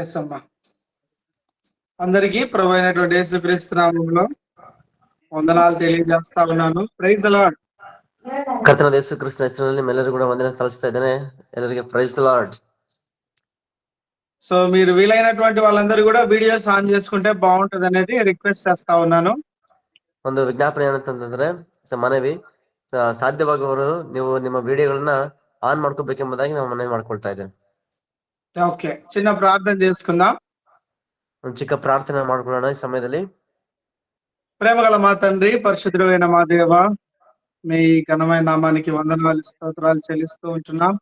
Yes అమ్మా. అందరికీ ప్రభువైనటువంటి యేసుక్రీస్తు నామములో వందనాలు తెలియజేస్తా ఉన్నాను. Praise the lord. ಕರ್ತನಾದ ಯೇಸು ಕ್ರಿಸ್ತನ ಹೆಸರಿನಲ್ಲಿ ನಿಮ್ಮೆಲ್ಲರಿಗೂ ಕೂಡ ವಂದನೆ ಸಲ್ಲಿಸ್ತಾ ಇದ್ದೇನೆ. ಎಲ್ಲರಿಗೆ ಪ್ರೈಸ್ ದಿ ಲಾರ್ಡ್. సో మీరు వీలైనటువంటి వాళ్ళందరూ కూడా వీడియోస్ ఆన్ చేసుకుంటే బాగుంటుంది అనేది రిక్వెస్ట్ చేస్తా ఉన్నాను. ಒಂದು ವಿಜ್ಞಾಪನೆ ಏನಂತಂದ್ರೆ ಮನವಿ, ಸಾಧ್ಯವಾಗುವವರು ನೀವು ನಿಮ್ಮ ವಿಡಿಯೋಗಳನ್ನ ಆನ್ ಮಾಡ್ಕೋಬೇಕೆಂಬುದಾಗಿ ನಾವು ಮನವಿ ಮಾಡ್ಕೊಳ್ತಾ ಇದ್ದೇನೆ. ఓకే, చిన్న ప్రార్థన చేసుకుందాం. ಒಂದು ಚಿಕ್ಕ ಪ್ರಾರ್ಥನೆ ಮಾಡ್ಕೊಳ್ಳೋಣ ಈ ಸಮಯದಲ್ಲಿ. ప్రేమగల మా తండ్రి, పరిశుద్ధుడైన మా దేవ, మీ ఘనమైన నామానికి వందనాలు స్తోత్రాలు చెల్లిస్తూ ఉంటున్నాం.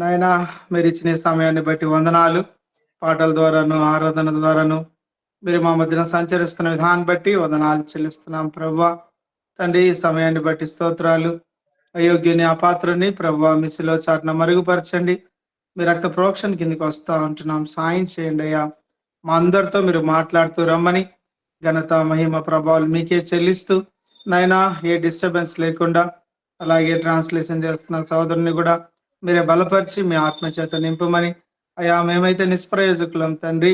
నాయనా, మీరు ఇచ్చిన ఈ సమయాన్ని బట్టి వందనాలు. పాటల ద్వారాను ఆరాధన ద్వారాను మీరు మా మధ్యన సంచరిస్తున్న విధాన్ని బట్టి వందనాలు చెల్లిస్తున్నాం ప్రభువా. తండ్రి, ఈ సమయాన్ని బట్టి స్తోత్రాలు. అయోగ్యుని అపాత్రుని ప్రభువా మిసిలో చాటున మరుగుపరచండి. మీ రక్త ప్రోక్షణ కిందకి వస్తా ఉంటున్నాం, సాయం చేయండి అయ్యా. మా అందరితో మీరు మాట్లాడుతూ రమ్మని ఘనత మహిమ ప్రభావాలు మీకే చెల్లిస్తూ నాయనా, ఏ డిస్టర్బెన్స్ లేకుండా అలాగే ట్రాన్స్లేషన్ చేస్తున్న సోదరుని కూడా మీరే బలపరిచి మీ ఆత్మచేత నింపమని అయ్యా. మేమైతే నిష్ప్రయోజకులం తండ్రి,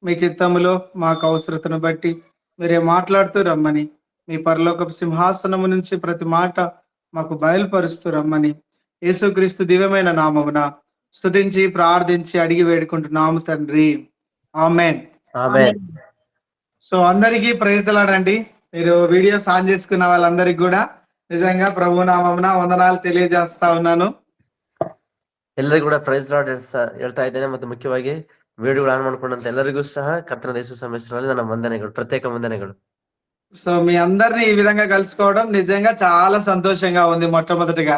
మీ చిత్తములో మాకు అవసరతను బట్టి మీరే మాట్లాడుతూ రమ్మని, మీ పరలోకపు సింహాసనము నుంచి ప్రతి మాట మాకు బయలుపరుస్తూ రమ్మని యేసుక్రీస్తు దివ్యమైన నామమున స్తుతించి ప్రార్థించి అడిగి వేడుకుంటున్నాము తండ్రి, ఆమేన్. ఆమేన్. సో అందరికీ ప్రైజ్ ది లార్డ్ అండి. మీరు వీడియోస్ ఆన్ చేసుకున్న వాళ్ళందరికీ కూడా నిజంగా ప్రభు నామమున వందనాలు తెలియజేస్తా ఉన్నాను. ಎಲ್ಲರಿಗೂ ಕೂಡ ಪ್ರೈಸ್ ಲಾರ್ಡ್ ಹೇಳ್ತಾ ಇದ್ದೇನೆ. ಮತ್ತು ಮುಖ್ಯವಾಗಿ ವಿಡಿಯೋಗಳು ಆನ್ ಮಾಡ್ಕೊಂಡಂತ ಎಲ್ಲರಿಗೂ ಸಹ ಕರ್ತನಾದ ಯೇಸು ಸ್ವಾಮಿ ಹೆಸರಿನಲ್ಲಿ ನನ್ನ ವಂದನೆಗಳು, ಪ್ರತ್ಯೇಕ ವಂದನೆಗಳು. సో మీ అందరినీ ఈ విధంగా కలుసుకోవడం నిజంగా చాలా సంతోషంగా ఉంది. మొట్టమొదటిగా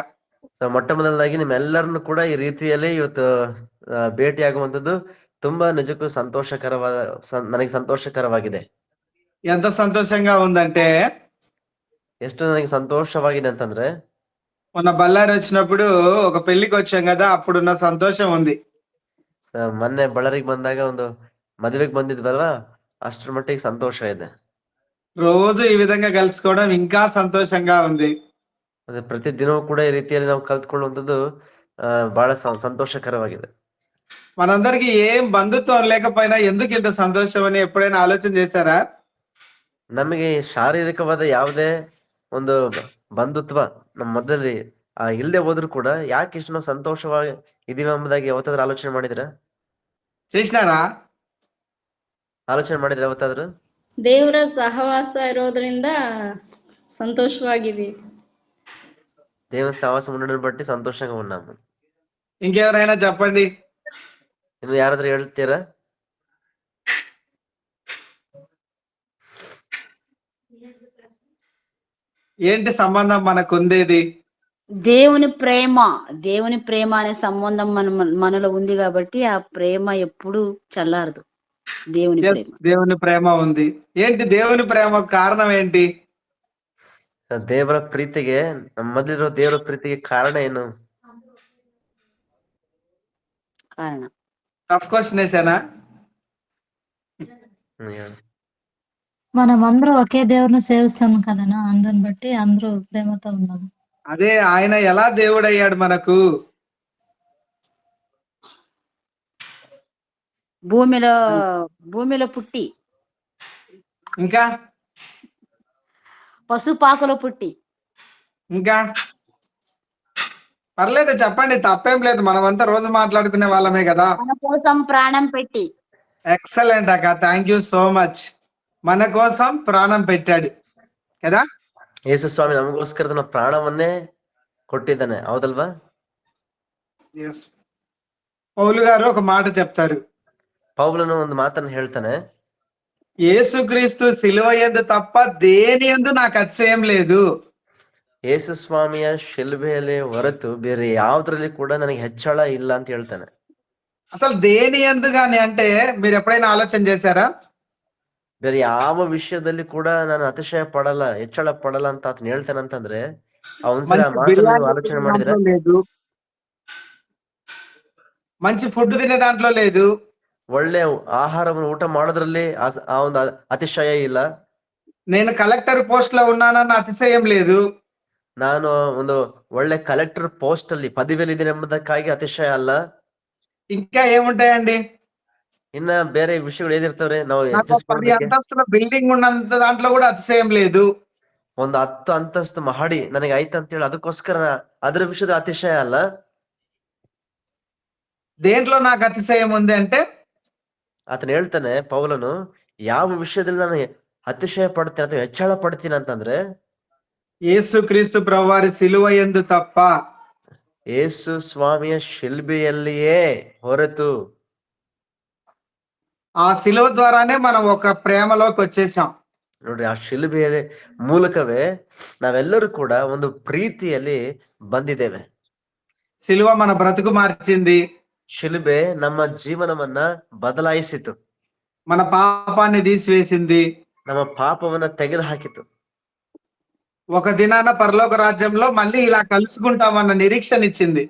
ಮೊಟ್ಟಮೊದಲದಾಗಿ ನಿಮ್ಮೆಲ್ಲರನ್ನು ಕೂಡ ಈ ರೀತಿಯಲ್ಲಿ ಇವತ್ತು ಭೇಟಿಯಾಗುವಂತದ್ದು ತುಂಬಾ ನಿಜಕ್ಕೂ ನನಗೆ ಸಂತೋಷಕರವಾಗಿದೆ. ఎంత సంతోషంగా ఉందంటే, ಎಷ್ಟು ನನಗೆ ಸಂತೋಷವಾಗಿದೆ ಅಂತಂದ್ರೆ, మొన్న బళ్ళారి వచ్చినప్పుడు ఒక పెళ్లికి వచ్చాం కదా, అప్పుడున్న సంతోషం ఉంది. ಮೊನ್ನೆ ಬಳ್ಳಾರಿಗೆ ಬಂದಾಗ ಒಂದು ಮದುವೆಗೆ ಬಂದಿದ್ವಲ್ವಾ, ಅಷ್ಟರ ಮಟ್ಟಿಗೆ ಸಂತೋಷ ಇದೆ. రోజు ఈ విధంగా కలుసుకోవడం ఇంకా సంతోషంగా ఉంది. ಮತ್ತೆ ಪ್ರತಿ ದಿನವೂ ಕೂಡ ಈ ರೀತಿಯಲ್ಲಿ ನಾವು ಕಲ್ತ್ಕೊಳ್ಳುವಂಥದ್ದು ಬಹಳ ಸಂತೋಷಕರವಾಗಿದೆ. మనందరికి ఏం బంధుత్వం లేకపోయినా ఎందుకు ఇంత సంతోషం అని ఎప్పుడైనా ఆలోచన చేశారా? ನಮಗೆ ಶಾರೀರಿಕವಾದ ಯಾವುದೇ ಒಂದು ಬಂಧುತ್ವ ನಮ್ಮ ಮಧ್ಯದಲ್ಲಿ ಇಲ್ಲದೆ ಹೋದ್ರು ಕೂಡ ಯಾಕೆ ಇಷ್ಟು ನಾವು ಸಂತೋಷವಾಗಿ ಇದೀವಿ ಎಂಬುದಾಗಿ ಯಾವತ್ತಾದ್ರೂ ಆಲೋಚನೆ ಮಾಡಿದ್ರ ಯಾವತ್ತಾದ್ರೂ? ದೇವರ ಸಹವಾಸ ಇರೋದ್ರಿಂದ ಸಂತೋಷವಾಗಿದ್ದೀವಿ. దేవుని సహవాసం ఉండడం బట్టి సంతోషంగా ఉన్నాము. ఇంకెవరైనా చెప్పండి. ఇನ್ನು ಯಾರಾದ್ರೂ ಹೇಳ್ತೀರಾ? ఏంటి సంబంధం మనకుండేది? దేవుని ప్రేమ అనే సంబంధం మనలో ఉంది కాబట్టి ఆ ప్రేమ ఎప్పుడు చల్లారదు. దేవుని ప్రేమ ఉంది. ఏంటి దేవుని ప్రేమ కారణం ఏంటి? ದೇವರ ಪ್ರೀತಿಗೆ, ನಮ್ಮಲ್ಲಿರೋ ದೇವರ ಪ್ರೀತಿಗೆ ಕಾರಣ ಏನು? కారణ టఫ్ క్వశ్చన్ వేసానా? మనం అందరూ ఒకే దేవుడిని సేవిస్తాం కదనా, అందుని బట్టి అందరూ ప్రేమతో ఉన్నాము. అదే, ఆయన ఎలా దేవుడు అయ్యాడు మనకు? భూమిలో పుట్టి, ఇంకా పశుపాకులో పుట్టి, ఇంకా పర్లేదు చెప్పండి, తప్పేం లేదు. మనమంతా రోజు మాట్లాడుకునే వాళ్ళమే కదా. మన కోసం ప్రాణం పెట్టి. ఎక్సలెంట్ అక్క, థ్యాంక్ యూ సో మచ్. మన కోసం ప్రాణం పెట్టాడు కదా. ಯೇಸು ಸ್ವಾಮಿ ನಮಗೋಸ್ಕರ ತನ್ನ ಪ್ರಾಣವನ್ನೇ ಕೊಟ್ಟಿದ್ದಾನೆ, ಹೌದಲ್ವಾ? ఎస్. పౌలు గారు ఒక మాట చెప్తారు. పౌలును ಒಂದು ಮಾತನ್ನು ಹೇಳ್ತಾನೆ, యేసుక్రీస్తు సిలువ యందు తప్ప దేని యందు నాకు అతిశయం లేదు. ಯೇಸು ಸ್ವಾಮಿಯ ಶಿಲುಬೆಯಲ್ಲಿ ಹೊರತು ಬೇರೆ ಯಾವ್ದ್ರಲ್ಲಿ ಕೂಡ ನನಗೆ ಹೆಚ್ಚಳ ಇಲ್ಲ ಅಂತ ಹೇಳ್ತಾನೆ. అసలు దేని యందు గాని అంటే మీరు ఎప్పుడైనా ఆలోచన చేశారా? ಬೇರೆ ಯಾವ ವಿಷಯದಲ್ಲಿ ಕೂಡ ನಾನು ಅತಿಶಯ ಪಡಲ್ಲ, ಹೆಚ್ಚಳ ಪಡಲ್ಲ ಅಂತ ಆತನ ಹೇಳ್ತಾನೆ ಅಂತಂದ್ರೆ ಆಲೋಚನೆ ಮಾಡಿದ್ರೆ, మంచి ఫుడ్ తినే దాంట్లో లేదు, ಒಳ್ಳೆ ಆಹಾರವನ್ನು ಊಟ ಮಾಡೋದ್ರಲ್ಲಿ ಆ ಒಂದು ಅತಿಶಯ ಇಲ್ಲ. నేను కలెక్టర్ పోస్ట్ లో ఉన్నానన్న అతిశయం లేదు, ನಾನು ಒಂದು ಒಳ್ಳೆ ಕಲೆಕ್ಟರ್ ಪೋಸ್ಟ್ ಅಲ್ಲಿ ಪದವಿಯಲ್ಲಿ ಇದ್ದೀನಿ ಎಂಬುದಕ್ಕಾಗಿ ಅತಿಶಯ ಅಲ್ಲ. ఇంకా ఏముంటాయండి? ಇನ್ನ ಬೇರೆ ವಿಷಯಗಳು ಏನಿರ್ತಾವ್ರಿ ನಾವು నాకు 10 ಹೆಚ್ಚಿಸ್ಕೊಳ್ಳೋದಕ್ಕೆ? అంతస్తుల బిల్డింగ్ ఉన్నంత దాంట్లో కూడా అతిశయం లేదు. ಒಂದು 10 ಅಂತಸ್ತು ಮಹಡಿ ನನಗೆ ಆಯ್ತು ಅಂತ ಹೇಳಿ ಅದಕ್ಕೋಸ್ಕರ ಅದ್ರ ವಿಷಯದ ಅತಿಶಯ ಅಲ್ಲ. దేంట్లో నాకు అతిశయం ఉంది అంటే ಆತನ ಹೇಳ್ತಾನೆ ಪೌಲನು, ಯಾವ ವಿಷಯದಲ್ಲಿ ನಾನು ಅತಿಶಯ ಪಡ್ತೀನಿ ಅಥವಾ ಹೆಚ್ಚಳ ಪಡ್ತೀನಿ ಅಂತಂದ್ರೆ యేసుక్రీస్తు ప్రభువారి సిలువ యందు తప్ప ಯೇಸು ಸ್ವಾಮಿಯ ಶಿಲ್ಬೆಯಲ್ಲಿಯೇ ಹೊರತು. ఆ సిలువ ద్వారానే మనం ఒక ప్రేమలోకి వచ్చేసాం. ನೋಡ್ರಿ, ಆ ಶಿಲ್ಬೆಯ ಮೂಲಕವೇ ನಾವೆಲ್ಲರೂ ಕೂಡ ಒಂದು ಪ್ರೀತಿಯಲ್ಲಿ ಬಂದಿದ್ದೇವೆ. సిలువ మన బ్రతుకు మార్చింది. ಶಿಲುಬೆ ನಮ್ಮ ಜೀವನವನ್ನ ಬದಲಾಯಿಸಿತು. మన పాపాన్ని తీసివేసింది. ನಮ್ಮ ಪಾಪವನ್ನ ತೆಗೆದು ಹಾಕಿತು. ఒక దినాన పరలోక రాజ్యంలో మళ్ళీ ఇలా కలుసుకుంటామన్న నిరీక్షణ ఇచ్చింది.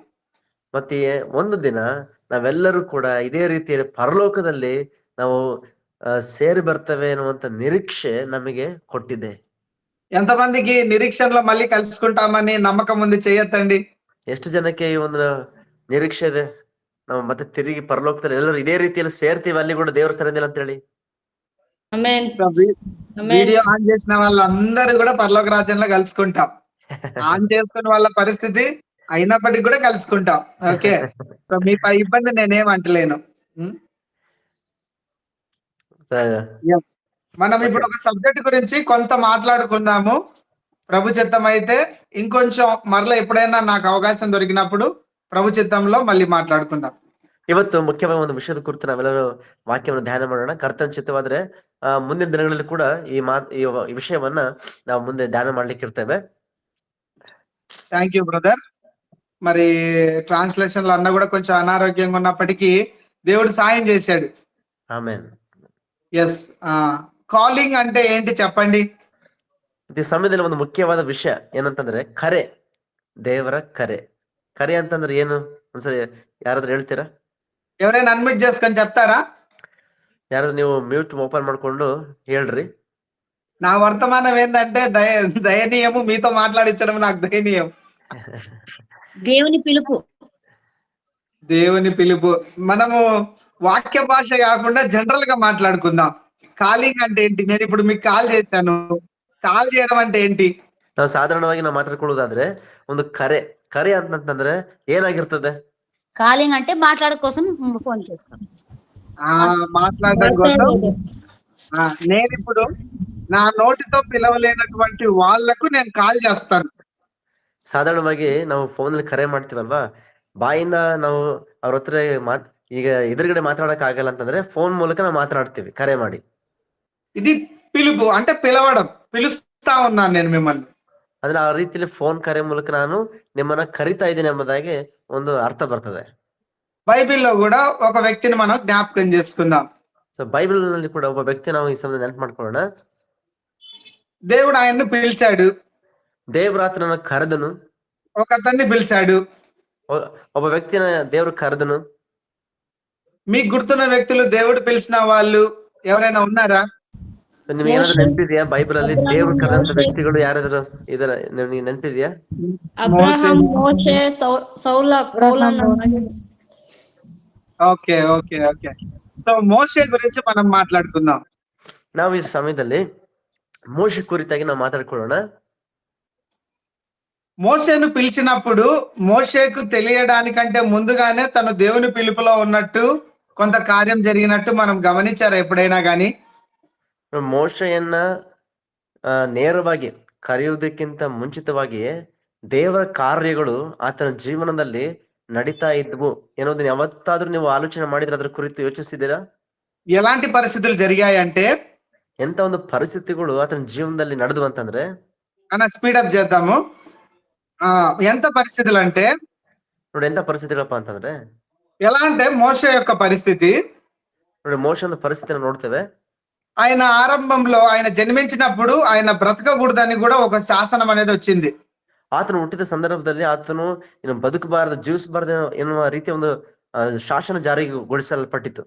ಮತ್ತೆ ಒಂದು ದಿನ ನಾವೆಲ್ಲರೂ ಕೂಡ ಇದೇ ರೀತಿಯಲ್ಲಿ ಪರಲೋಕದಲ್ಲಿ ನಾವು ಸೇರಿ ಬರ್ತೇವೆ ಅನ್ನುವಂತ ನಿರೀಕ್ಷೆ ನಮಗೆ ಕೊಟ್ಟಿದೆ. ఎంతమందికి నిరీక్షణలో మళ్ళీ కలుసుకుంటామని నమ్మకం ఉంది? చేయొద్దండి. ಎಷ್ಟು ಜನಕ್ಕೆ ಈ ಒಂದು ನಿರೀಕ್ಷೆ ಇದೆ? ನಾವು ಮತ್ತೆ ತಿರುಗಿ ಪರಲೋಕದಲ್ಲಿ ಎಲ್ಲರೂ ಇದೇ ರೀತಿಯಲ್ಲಿ ಸೇರ್ತೀವಿ ಅಲ್ಲಿ ಕೂಡ ದೇವರ ಸನ್ನಿಧಿಯಲ್ಲಿ ಅಂತ ಹೇಳಿ. ಆಮೆನ್. సో వీడియో ఆన్ చేసిన వాళ్ళందరూ కూడా పరలోక రాజ్యంలో కలుసుకుంటాం. ఆన్ చేసుకున్న వాళ్ళ పరిస్థితి అయినప్పటికీ కూడా కలుసుకుంటాం. ఓకే, సో మీ ఇబ్బంది నేనేం అంటలేను. ఎస్, మనం ఇప్పుడు ఒక సబ్జెక్ట్ గురించి కొంత మాట్లాడుకున్నాము. ప్రభు చిత్తం అయితే ఇంకొంచెం మరలా ఎప్పుడైనా నాకు అవకాశం దొరికినప్పుడు ప్రభు చిత్తంలో మళ్ళీ మాట్లాడుకుందాం. ಇವತ್ತು ಮುಖ್ಯವಾಗಿ ಒಂದು ವಿಷಯದ ಕುರಿತು ನಾವೆಲ್ಲರೂ ವಾಕ್ಯವನ್ನು ಧ್ಯಾನ ಮಾಡೋಣ. ಕರ್ತನ ಚಿತ್ತವಾದ್ರೆ ಮುಂದಿನ ದಿನಗಳಲ್ಲಿ ಕೂಡ ಈ ವಿಷಯವನ್ನ ನಾವು ಮುಂದೆ ಧ್ಯಾನ ಮಾಡ್ಲಿಕ್ಕೆ ಇರ್ತೇವೆ. Thank you brother. మరి ట్రాన్స్లేషన్ లో అన్న కూడా కొంచెం అనారోగ్యంగా ఉన్నప్పటికీ దేవుడు సాయం చేశాడు. ಆಮೆನ್. ఎస్, కాలింగ్ అంటే ఏంటి చెప్పండి? ಈ ಸಮಯದಲ್ಲಿ ಒಂದು ಮುಖ್ಯವಾದ ವಿಷಯ ಏನಂತಂದ್ರೆ ಕರೆ, ದೇವರ ಕರೆ. ಕರೆ ಅಂತಂದ್ರೆ ಏನು ಒಂದ್ಸರಿ ಯಾರಾದ್ರೂ ಹೇಳ್ತೀರಾ? ఎవరైనా అన్మ్యూట్ చేసుకొని చెప్తారా? ಯಾರು ನೀವು ಮ್ಯೂಟ್ ಓಪನ್ ಮಾಡ್ಕೊಂಡು ಹೇಳ್ರಿ. నా వర్తమానం ఏంటంటే దయనీయము, మీతో మాట్లాడించడం నాకు దయనీయం. దేవుని పిలుపు. దేవుని పిలుపు. మనము వాక్య భాష కాకుండా జనరల్ గా మాట్లాడుకుందాం. కాలింగ్ అంటే ఏంటి? నేను ఇప్పుడు మీకు కాల్ చేశాను. కాల్ చేయడం అంటే ఏంటి? ನಾವು ಸಾಧಾರಣವಾಗಿ ನಾವು ಮಾತಾಡ್ಕೊಳ್ಳೋದಾದ್ರೆ ಒಂದು ಕರೆ. ಕರೆ ಅಂತಂದ್ರೆ ಏನಾಗಿರ್ತದೆ? కాలింగ్ అంటే మాట్లాడే కోసం ఫోన్ చేస్తాం. మాట్లాడడం కోసం. నేను ఇప్పుడు నా నోటితో పిలవలేనటువంటి వాళ్లకు నేను కాల్ చేస్తాను. ಸಾಧಾರಣವಾಗಿ ನಾವು ಫೋನ್ ಅಲ್ಲಿ ಕರೆ ಮಾಡ್ತೀವಲ್ವಾ, ಬಾಯಿಂದ ನಾವು ಅವ್ರ ಹತ್ರ ಈಗ ಎದುರುಗಡೆ ಮಾತಾಡಕ್ ಆಗಲ್ಲ ಅಂತಂದ್ರೆ ಫೋನ್ ಮೂಲಕ ನಾವು ಮಾತಾಡ್ತೀವಿ ಕರೆ ಮಾಡಿ. ఇది పిలుపు అంటే పిలవడం. పిలుస్తా ఉన్నాను నేను మిమ్మల్ని. ಅಂದ್ರೆ ಆ ರೀತಿಯಲ್ಲಿ ಫೋನ್ ಕರೆ ಮೂಲಕ ನಾನು ನಿಮ್ಮನ್ನ ಕರಿತಾ ಇದ್ದೀನಿ ಎಂಬುದಾಗಿ ಒಂದು ಅರ್ಥ ಬರ್ತದೆ. బైబిల్లో కూడా ఒక వ్యక్తిని మనం జ్ఞాపకం చేసుకుందాం. ಸೊ ಬೈಬಲ್ ನಲ್ಲಿ ಕೂಡ ಒಬ್ಬ ವ್ಯಕ್ತಿ ನಾವು ಈ ಸಮಯ ನೆನಪು ಮಾಡ್ಕೊಳ್ಳೋಣ. దేవుడు ఆయన్ని పిలిచాడు. ದೇವ್ರ ಆತನನ್ನ ಕರೆದನು. ఒక అతన్ని పిలిచాడు. ಒಬ್ಬ ವ್ಯಕ್ತಿನ ದೇವ್ರು ಕರೆದನು. మీకు గుర్తున్న వ్యక్తులు దేవుడు పిలిచిన వాళ్ళు ఎవరైనా ఉన్నారా? ನಿಮ್ಗೆ ಏನಾದ್ರು ನೆನಪಿದ್ಯಾ ಬೈಬಲ್ ಅಲ್ಲಿ ದೇವ್ರು ಕರೆದಂತ ವ್ಯಕ್ತಿಗಳು ಯಾರಾದ್ರೂ ಇದರ ನಿಮ್ಗೆ ನೆನಪಿದ್ಯಾ? ಅಬ್ರಹಾಂ, ಮೋಶೆ, ಸೌಲ, ఓకే ఓకే ఓకే. సో మోషే గురించి మనం మాట్లాడుకుందాం. ನಾವು ಈ ಸಮಯದಲ್ಲಿ మోషే కురితాಗಿ ನಾವು మాట్లాడుಕೊಳ್ಳೋಣ. మోషేను పిలిచినప్పుడు మోషేకు తెలియడానికంటే ముందుగానే తను దేవుని పిలుపులో ఉన్నట్టు కొంత కార్యం జరిగినట్టు మనం గమనించారా ఎప్పుడైనా గానీ? ಮೋಶೆಯನ್ನ ನೇರವಾಗಿ ಕರೆಯುವುದಕ್ಕಿಂತ ಮುಂಚಿತವಾಗಿಯೇ ದೇವರ ಕಾರ್ಯಗಳು ಆತನ ಜೀವನದಲ್ಲಿ ನಡೀತಾ ಇದ್ವು ಏನೋದನ್ನ ಯಾವತ್ತಾದ್ರೂ ನೀವು ಆಲೋಚನೆ ಮಾಡಿದ್ರೆ ಅದ್ರ ಕುರಿತು ಯೋಚಿಸಿದ್ದೀರಾ? ఎలాంటి పరిస్థితులు జరిగాయి అంటే, ಎಂತ ಒಂದು ಪರಿಸ್ಥಿತಿಗಳು ಆತನ ಜೀವನದಲ್ಲಿ ನಡೆದು ಅಂತಂದ್ರೆ అన్న స్పీడప్ చేద్దాము. ఎంత పరిస్థితులు అంటే, ನೋಡಿ ಎಂತ ಪರಿಸ್ಥಿತಿಗಳಪ್ಪ ಅಂತಂದ್ರೆ, ఎలా అంటే మోషే యొక్క పరిస్థితి, ನೋಡಿ ಮೋಶೆ ಒಂದು ಪರಿಸ್ಥಿತಿನ ನೋಡ್ತೇವೆ. ఆయన ఆరంభంలో ఆయన జన్మించినప్పుడు ఆయన బ్రతకకూడదని కూడా ఒక శాసనం అనేది వచ్చింది. ಆತನು ಹುಟ್ಟಿದ ಸಂದರ್ಭದಲ್ಲಿ ಆತನು ಇನ್ನು ಬದುಕಬಾರದು, ಜೀವಿಸಬಾರದು ಎನ್ನುವ ರೀತಿಯ ಒಂದು ಶಾಸನ ಜಾರಿಗೊಳಿಸಲ್ಪಟ್ಟಿತ್ತು.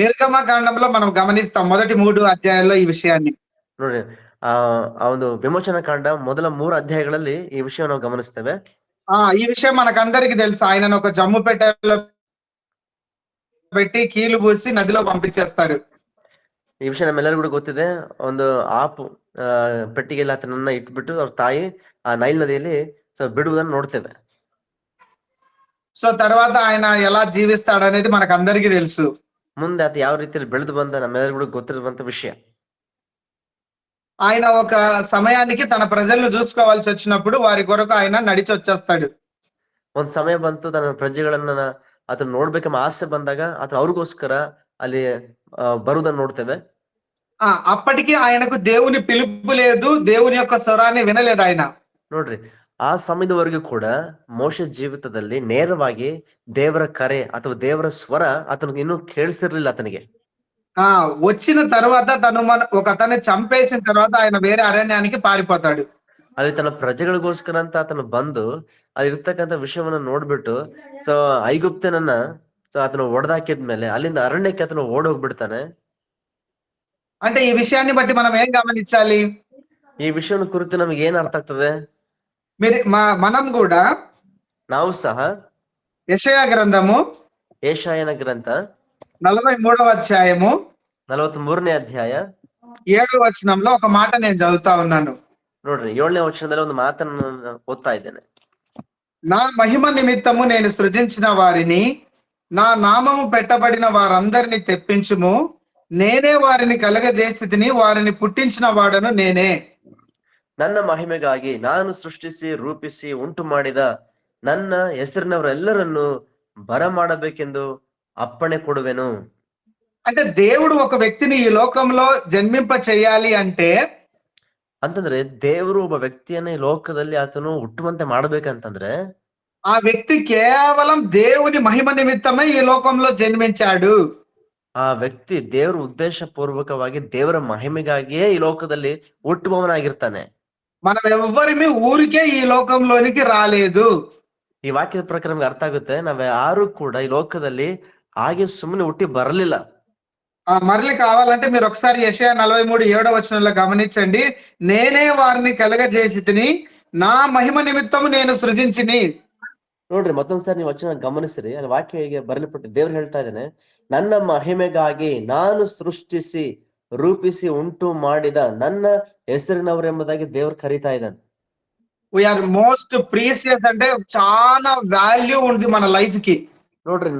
నిర్గమకాండంలో మనం గమనిస్తాం మొదటి 3 అధ్యాయాల్లో ఈ విషయాన్ని. ನೋಡಿ ಆ ಒಂದು ವಿಮೋಚನಾ ಕಾಂಡ ಮೊದಲ 3 ಅಧ್ಯಾಯಗಳಲ್ಲಿ ಈ ವಿಷಯ ನಾವು ಗಮನಿಸ್ತೇವೆ. ఈ విషయం మనకందరికి తెలుసు. ఆయనను ఒక జమ్ము పెట్టెలో పెట్టి కీలు పూసి నదిలో పంపించేస్తారు. ಈ ವಿಷಯ ನಮ್ಮೆಲ್ಲರಿಗೂ ಕೂಡ ಗೊತ್ತಿದೆ. ಒಂದು ಆಪು ಪೆಟ್ಟಿಗೆಯಲ್ಲಿ ಆತನನ್ನ ಇಟ್ಬಿಟ್ಟು ಅವ್ರ ತಾಯಿ ಆ ನೈಲ್ ನದಿಯಲ್ಲಿ ಬಿಡುವುದನ್ನು ನೋಡ್ತೇವೆ. సో తర్వాత ఆయన ఎలా జీవిస్తాడనేది మనకు అందరికీ తెలుసు. ಮುಂದೆ ಆತ ಯಾವ ರೀತಿಯಲ್ಲಿ ಬೆಳೆದು ಬಂದ ನಮ್ಮೆಲ್ಲರಿಗೂ ಕೂಡ ಗೊತ್ತಿರುವಂತ ವಿಷಯ. ఆయన ఒక సమయానికి తన ప్రజలను చూసుకోవాల్సి వచ్చినప్పుడు వారి కొరకు ఆయన నడిచి వచ్చేస్తాడు. ಒಂದ್ ಸಮಯ ಬಂತು, ತನ್ನ ಪ್ರಜೆಗಳನ್ನ ಆತನ ನೋಡ್ಬೇಕೆಂಬ ಆಸೆ ಬಂದಾಗ ಆತ ಅವ್ರಿಗೋಸ್ಕರ ಅಲ್ಲಿ ಬರುವುದನ್ನು ನೋಡ್ತೇವೆ. అప్పటికి ఆయనకు దేవుని పిలుపు లేదు, దేవుని యొక్క స్వరాన్ని వినలేదు ఆయన. ನೋಡ್ರಿ, ಆ ಸಮಯದವರೆಗೂ ಕೂಡ ಮೋಶೆ ಜೀವಿತದಲ್ಲಿ ನೇರವಾಗಿ ದೇವರ ಕರೆ ಅಥವಾ ದೇವರ ಸ್ವರ ಆತನಿಗೆ ಇನ್ನೂ ಕೇಳಿಸಿರ್ಲಿಲ್ಲ ಆತನಿಗೆ. వచ్చిన తర్వాత తను ఒక అతన్ని చంపేసిన తర్వాత ఆయన వేరే అరణ్యానికి పారిపోతాడు. ಅಲ್ಲಿ ತನ್ನ ಪ್ರಜೆಗಳಿಗೋಸ್ಕರ ಅಂತ ಆತನು ಬಂದು ಅಲ್ಲಿ ಇರ್ತಕ್ಕಂಥ ವಿಷಯವನ್ನ ನೋಡ್ಬಿಟ್ಟು ಐಗುಪ್ತನನ್ನ ಆತನು ಒಡೆದಾಕಿದ್ಮೇಲೆ ಅಲ್ಲಿಂದ ಅರಣ್ಯಕ್ಕೆ ಆತನು ಓಡೋಗ್ಬಿಡ್ತಾನೆ. అంటే ఈ విషయాన్ని బట్టి మనం ఏం గమనించాలి? ಈ ವಿಷಯವನ್ನು ಕುರಿತು ನಮಗೆ ಏನ್ ಅರ್ಥ ಆಗ್ತದೆ? మనం కూడా ನಾವು ಸಹ ಯೆಶಯಾ ಗ್ರಂಥము ಯೆಶಾಯನ ಗ್ರಂಥ 43వ అధ్యాయము 43ನೇ ಅಧ್ಯಾಯ 7వ వచనంలో ఒక మాట నేను చదువుతా ఉన్నాను. ನೋಡ್ರಿ, 7ನೇ ವಚನದಲ್ಲಿ ಒಂದು ಮಾತನ್ನು ಓದ್ತಾ ಇದ್ದೇನೆ. నా మహిమ నిమిత్తము నేను సృజించిన వారిని, నా నామము పెట్టబడిన వారందరిని తెప్పించుము, నేనే వారిని కలగజేసితిని, వారిని పుట్టించిన వాడను నేనే. ನನ್ನ ಮಹಿಮೆಗಾಗಿ ನಾನು ಸೃಷ್ಟಿಸಿ ರೂಪಿಸಿ ಉಂಟು ಮಾಡಿದ ನನ್ನ ಹೆಸರಿನವರೆಲ್ಲರನ್ನು ಬರಮಾಡಬೇಕೆಂದು ಅಪ್ಪಣೆ ಕೊಡುವೆನು. అంటే దేవుడు ఒక వ్యక్తిని ఈ లోకంలో జన్మింప చేయాలి అంటే, ಅಂತಂದ್ರೆ ದೇವರು ಒಬ್ಬ ವ್ಯಕ್ತಿಯನ್ನ ಈ ಲೋಕದಲ್ಲಿ ಆತನು ಹುಟ್ಟುವಂತೆ ಮಾಡ್ಬೇಕಂತಂದ್ರೆ ఆ వ్యక్తి కేవలం దేవుని మహిమ నిమిత్తమై ఈ లోకంలో జన్మించాడు. ಆ ವ್ಯಕ್ತಿ ದೇವರ ಉದ್ದೇಶ ಪೂರ್ವಕವಾಗಿ ದೇವರ ಮಹಿಮೆಗಾಗಿಯೇ ಈ ಲೋಕದಲ್ಲಿ ಹುಟ್ಟುವವನಾಗಿರ್ತಾನೆ. మనం ఎవ్వరిమీ ఊరికే ఈ లోకంలోనికి రాలేదు. ಈ ವಾಕ್ಯದ ಪ್ರಕಾರ ನಮ್ಗೆ ಅರ್ಥ ಆಗುತ್ತೆ, ನಾವ್ ಯಾರು ಕೂಡ ಈ ಲೋಕದಲ್ಲಿ ಹಾಗೆ ಸುಮ್ಮನೆ ಹುಟ್ಟಿ ಬರಲಿಲ್ಲ. మరలి కావాలంటే మీరు ఒకసారి యెషయా 43:7వ వచనంలో గమనించండి. నేనే వారిని కలగజేసితిని, నా మహిమ నిమిత్తము నేను సృజించిని. ನೋಡ್ರಿ, ಮತ್ತೊಂದ್ಸಾರಿ ನೀವು ವಚನ ಗಮನಿಸ್ರಿ. ಅಲ್ಲಿ ವಾಕ್ಯ ಹೇಗೆ ಬರಲ್ಪಟ್ಟು ದೇವ್ರು ಹೇಳ್ತಾ ಇದ್ದಾನೆ, ನನ್ನ ಮಹಿಮೆಗಾಗಿ ನಾನು ಸೃಷ್ಟಿಸಿ ರೂಪಿಸಿ ಉಂಟು ಮಾಡಿದ ನನ್ನ ಹೆಸರಿನವರೆಂಬುದಾಗಿ ದೇವ್ರು ಕರೀತಾ ಇದ್ದಾನೆ. వీఆర్ మోస్ట్ ప్రీసియస్ అంటే చాలా వాల్యూ ఉంది మన లైఫ్ కి. ನೋಡ್ರಿ,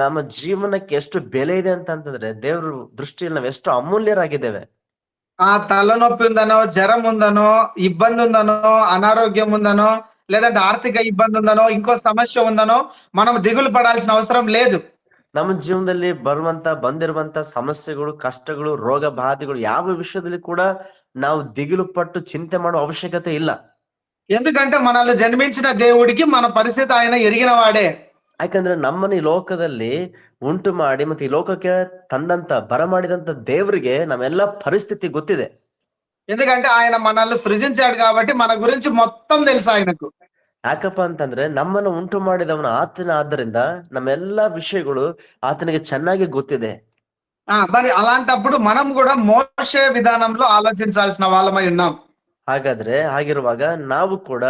ನಮ್ಮ ಜೀವನಕ್ಕೆ ಎಷ್ಟು ಬೆಲೆ ಇದೆ ಅಂತಂದ್ರೆ ದೇವ್ರ ದೃಷ್ಟಿಯಲ್ಲಿ ನಾವ್ ಎಷ್ಟು ಅಮೂಲ್ಯರಾಗಿದ್ದೇವೆ. తలనొప్పి ఉందనో, జ్వరం ఉందనో, ఇబ్బంది ఉందనో, అనారోగ్యం ఉందనో, లేదంటే ఆర్థిక ఇబ్బంది ఉందనో, ఇంకో సమస్య ఉందనో మనం దిగులు పడాల్సిన అవసరం లేదు. ನಮ್ಮ ಜೀವನದಲ್ಲಿ ಬಂದಿರುವಂತ ಸಮಸ್ಯೆಗಳು, ಕಷ್ಟಗಳು, ರೋಗ ಬಾಧೆಗಳು ಯಾವ ವಿಷಯದಲ್ಲಿ ಕೂಡ ನಾವು ದಿಗಿಲು ಪಟ್ಟು ಚಿಂತೆ ಮಾಡುವ ಅವಶ್ಯಕತೆ ಇಲ್ಲ. ఎందుకంటే మనల్ని జన్మించిన దేవుడికి మన పరిస్థితి ఆయన ఎరిగిన వాడే. ಯಾಕಂದ್ರೆ ನಮ್ಮನ್ನ ಈ ಲೋಕದಲ್ಲಿ ಉಂಟು ಮಾಡಿ ಮತ್ತೆ ಈ ಲೋಕಕ್ಕೆ ಬರಮಾಡಿದಂತ ದೇವರಿಗೆ ನಮ್ಮೆಲ್ಲ ಪರಿಸ್ಥಿತಿ ಗೊತ್ತಿದೆ. ఎందుకంటే ఆయన మనల్ని సృజించాడు కాబట్టి మన గురించి మొత్తం తెలుసు ఆయనకు. ಯಾಕಪ್ಪ ಅಂತಂದ್ರೆ ನಮ್ಮನ್ನು ಉಂಟು ಮಾಡಿದವನ ಆತನ, ಆದ್ದರಿಂದ ನಮ್ಮೆಲ್ಲಾ ವಿಷಯಗಳು ಆತನಿಗೆ ಚೆನ್ನಾಗಿ ಗೊತ್ತಿದೆ. మరి అలాంటప్పుడు మనం కూడా మోషే విధానంలో ఆలోచించాల్సిన వాళ్ళమై ఉన్నాం. ಹಾಗಿರುವಾಗ ನಾವು ಕೂಡ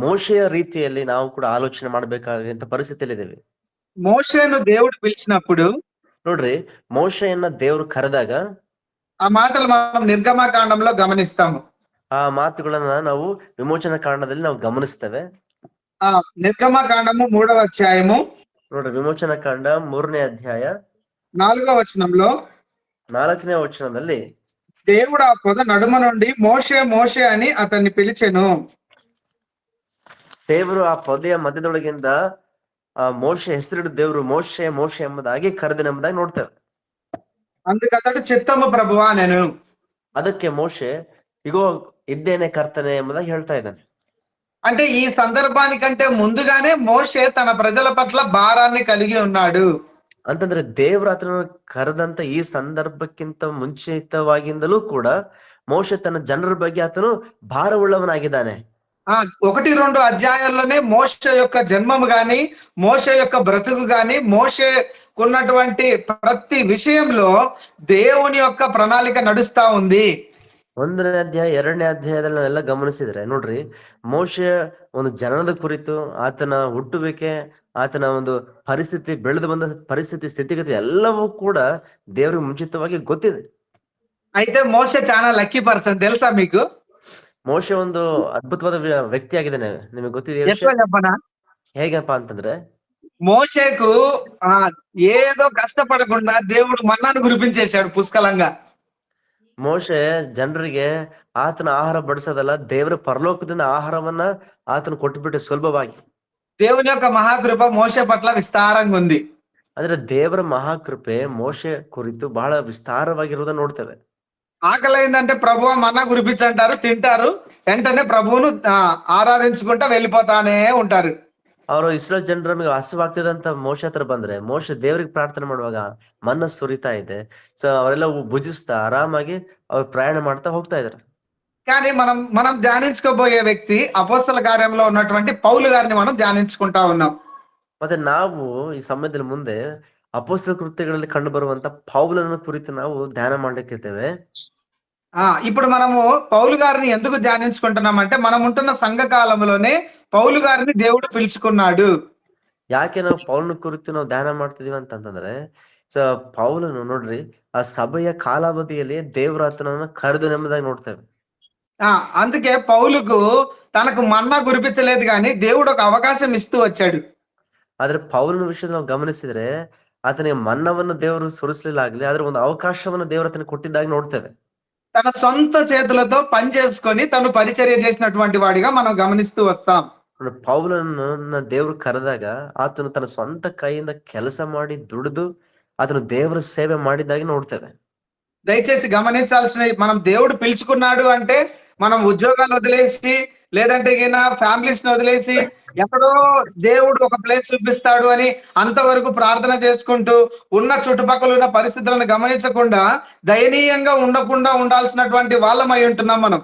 ಮೋಶೆಯ ರೀತಿಯಲ್ಲಿ ನಾವು ಕೂಡ ಆಲೋಚನೆ ಮಾಡ್ಬೇಕಾದಂತ ಪರಿಸ್ಥಿತಿಯಲ್ಲಿ ಇದ್ದೇವೆ. మోషేను దేవుడు పిలిచినప్పుడు, ನೋಡ್ರಿ, ಮೋಶೆಯನ್ನ ದೇವ್ರು ಕರೆದಾಗ ఆ మాటలు మనం నిర్గమకాండంలో గమనిస్తాము. ಆ ಮಾತುಗಳನ್ನ ನಾವು ವಿಮೋಚನಾ ಕಾಂಡದಲ್ಲಿ ನಾವು ಗಮನಿಸ್ತೇವೆ. నిర్గమకాండము 3వ అధ్యాయము, ನೋಡ್ರಿ, ವಿಮೋಚನಾ ಕಾಂಡ 3ನೇ ಅಧ್ಯಾಯ 4వ వచనంలో 4ನೇ ವಚನದಲ್ಲಿ దేవుడు ఆ పొద నడుమ నుండి మోషే మోషే అని అతన్ని పిలిచెను. ದೇವರು ಆ ಪೊದೆಯ ಮಧ್ಯದೊಳಗಿಂದ ಆ ಮೋಶೆ ಹೆಸರಿಡ ದೇವರು ಮೋಶೆ ಮೋಶೆ ಎಂಬುದಾಗಿ ಕರೆದನೆಂಬುದಾಗಿ ನೋಡ್ತೇವೆ. అందుకతడు చిత్తము ప్రభువా నేను. ಅದಕ್ಕೆ ಮೋಶೆ ಇಗೋ ಇದ್ದೇನೆ ಕರ್ತನೆ ಎಂಬುದಾಗಿ ಹೇಳ್ತಾ ಇದ್ದಾನೆ. అంటే ఈ సందర్భానికంటే ముందుగానే మోషే తన ప్రజల పట్ల భారాన్ని కలిగి ఉన్నాడు. ಅಂತಂದ್ರೆ ದೇವ್ರ ಆತನ ಕರೆದಂತ ಈ ಸಂದರ್ಭಕ್ಕಿಂತ ಮುಂಚಿತವಾಗಿಂದಲೂ ಕೂಡ ಮೋಶೆ ತನ್ನ ಜನರ ಬಗ್ಗೆ ಆತನು ಭಾರವುಳ್ಳವನಾಗಿದ್ದಾನೆ. 1-2 అధ్యాయాల్లోనే మోషే యొక్క జన్మము గాని, మోషే యొక్క బ్రతుకు గాని, మోషేకున్నటువంటి ప్రతి విషయంలో దేవుని యొక్క ప్రణాళిక నడుస్తా ఉంది. 1ನೇ ಅಧ್ಯಾಯ 2ನೇ ಅಧ್ಯಾಯದಲ್ಲಿ ನಾವೆಲ್ಲ ಗಮನಿಸಿದ್ರೆ ನೋಡ್ರಿ, ಮೋಶೆ ಒಂದು ಜನನದ ಕುರಿತು, ಆತನ ಹುಟ್ಟುವಿಕೆ ಆತನ ಒಂದು ಪರಿಸ್ಥಿತಿ, ಬೆಳೆದು ಬಂದ ಪರಿಸ್ಥಿತಿ, ಸ್ಥಿತಿಗತಿ ಎಲ್ಲವೂ ಕೂಡ ದೇವರಿಗೆ ಮುಂಚಿತವಾಗಿ ಗೊತ್ತಿದೆ. అయితే మోషే చాలా లక్కీ పర్సన్ తెలుసా మీకు? ಮೋಶೆ ಒಂದು ಅದ್ಭುತವಾದ ವ್ಯಕ್ತಿ ಆಗಿದ್ದಾನೆ. ನಿಮಗೆ ಗೊತ್ತಿದೆ ಈ ఎట్లా ವಿಷಯ? చెప్పనా? ಹೇಗಪ್ಪಾ ಅಂತಂದ್ರೆ, మోషేకు ఆ ఏదో కష్టపడకుండా దేవుడు మన్నాను కురిపించేశాడు పుష్కలంగా. ಮೋಶೆ ಜನರಿಗೆ ಆತನ ಆಹಾರ ಬಡಿಸೋದಲ್ಲ, ದೇವರ ಪರಲೋಕದಿಂದ ಆಹಾರವನ್ನ ಆತನು ಕೊಟ್ಟುಬಿಟ್ಟು ಸುಲಭವಾಗಿ. దేవుని యొక్క మహాకృప మోషే పట్ల విస్తారంగా ఉంది. ಆದ್ರೆ ದೇವರ ಮಹಾಕೃಪೆ ಮೋಶೆ ಕುರಿತು ಬಹಳ ವಿಸ್ತಾರವಾಗಿರುವುದನ್ನ ನೋಡ್ತೇವೆ. ఆకలైందంటే ప్రభువా మన్నా కురిపించంటారు, తింటారు, వెంటనే ప్రభువును ఆరాధించుకుంటా వెళ్ళిపోతానే ఉంటారు. ಅವರು ಇಸ್ರೇಲ್ ಜನರನ್ನು ಹಸಿವಾಗ್ತಿದೆ ಅಂತ ಮೋಶೆ ಹತ್ರ ಬಂದ್ರೆ, ಮೋಶೆ ದೇವರಿಗೆ ಪ್ರಾರ್ಥನೆ ಮಾಡುವಾಗ ಮನ್ನ ಸುರಿತಾ ಇದೆ. ಸೊ ಅವರೆಲ್ಲ ಭುಜಿಸ್ತಾ ಆರಾಮಾಗಿ ಅವ್ರು ಪ್ರಯಾಣ ಮಾಡ್ತಾ ಹೋಗ್ತಾ ಇದಾರೆ. కానీ మనం ధ్యానించుకోబోయే వ్యక్తి అపోస్తల కార్యంలో ఉన్నటువంటి పౌలు గారిని మనం ధ్యానించుకుంటా ఉన్నాం. ಮತ್ತೆ ನಾವು ಈ ಸಮಯದಲ್ಲಿ ಮುಂದೆ ಅಪೊಸ್ತಲ ಕೃತ್ಯಗಳಲ್ಲಿ ಕಂಡು ಬರುವಂತ ಪೌಲನ ಕುರಿತು ನಾವು ಧ್ಯಾನ ಮಾಡ್ಲಿಕ್ಕಿರ್ತೇವೆ. ఇప్పుడు మనము పౌలు గారిని ఎందుకు ధ్యానించుకుంటున్నామంటే మనం ఉంటున్న సంఘ కాలంలోనే పౌలు గారిని దేవుడు పిలుచుకున్నాడు. ಯಾಕೆ ನಾವು ಪೌಲನ ಕುರಿತು ನಾವು ಧ್ಯಾನ ಮಾಡ್ತಿದೀವಿ ಅಂತಂದ್ರೆ, ಸೊ ಪೌಲನು ನೋಡ್ರಿ ಆ ಸಭೆಯ ಕಾಲಾವಧಿಯಲ್ಲಿ ದೇವರ ಆತನನ್ನ ಕರೆದು ನೆಮ್ಮದಾಗಿ ನೋಡ್ತೇವೆ. అందుకే పౌలుకు తనకు మన్నా కురిపించలేదు కానీ దేవుడు ఒక అవకాశం ఇస్తూ వచ్చాడు. ಆದ್ರೆ ಪೌಲನ ವಿಷಯದಲ್ಲಿ ನಾವು ಗಮನಿಸಿದ್ರೆ ಆತನಿಗೆ ಮನ್ನವನ್ನು ದೇವರು ಸುರಿಸಲಿಲ್ಲ ಆಗ್ಲಿ, ಆದ್ರೆ ಒಂದು ಅವಕಾಶವನ್ನು ದೇವರು ಆತನಿಗೆ ಕೊಟ್ಟಿದ್ದಾಗಿ ನೋಡ್ತೇವೆ. తన సొంత చేతులతో పని చేసుకొని తను పరిచర్య చేసినటువంటి వాడిగా మనం గమనిస్తూ వస్తాం. ಪೌಲನನ್ನ ದೇವರು ಕರೆದಾಗ ಆತನು ತನ್ನ ಸ್ವಂತ ಕೈಯಿಂದ ಕೆಲಸ ಮಾಡಿ ದುಡಿದು ಆತನು ದೇವರ ಸೇವೆ ಮಾಡಿದ್ದಾಗಿ ನೋಡ್ತೇವೆ. దయచేసి గమనించాల్సిన, మనం దేవుడు పిలుచుకున్నాడు అంటే మనం ఉద్యోగాలు వదిలేసి లేదంటే ఫ్యామిలీస్ ని వదిలేసి ఎక్కడో దేవుడు ఒక ప్లేస్ చూపిస్తాడు అని అంతవరకు ప్రార్థన చేసుకుంటూ ఉన్న చుట్టుపక్కల ఉన్న పరిస్థితులను గమనించకుండా దయనీయంగా ఉండకుండా ఉండాల్సినటువంటి వాళ్ళమై ఉంటున్నాం మనం.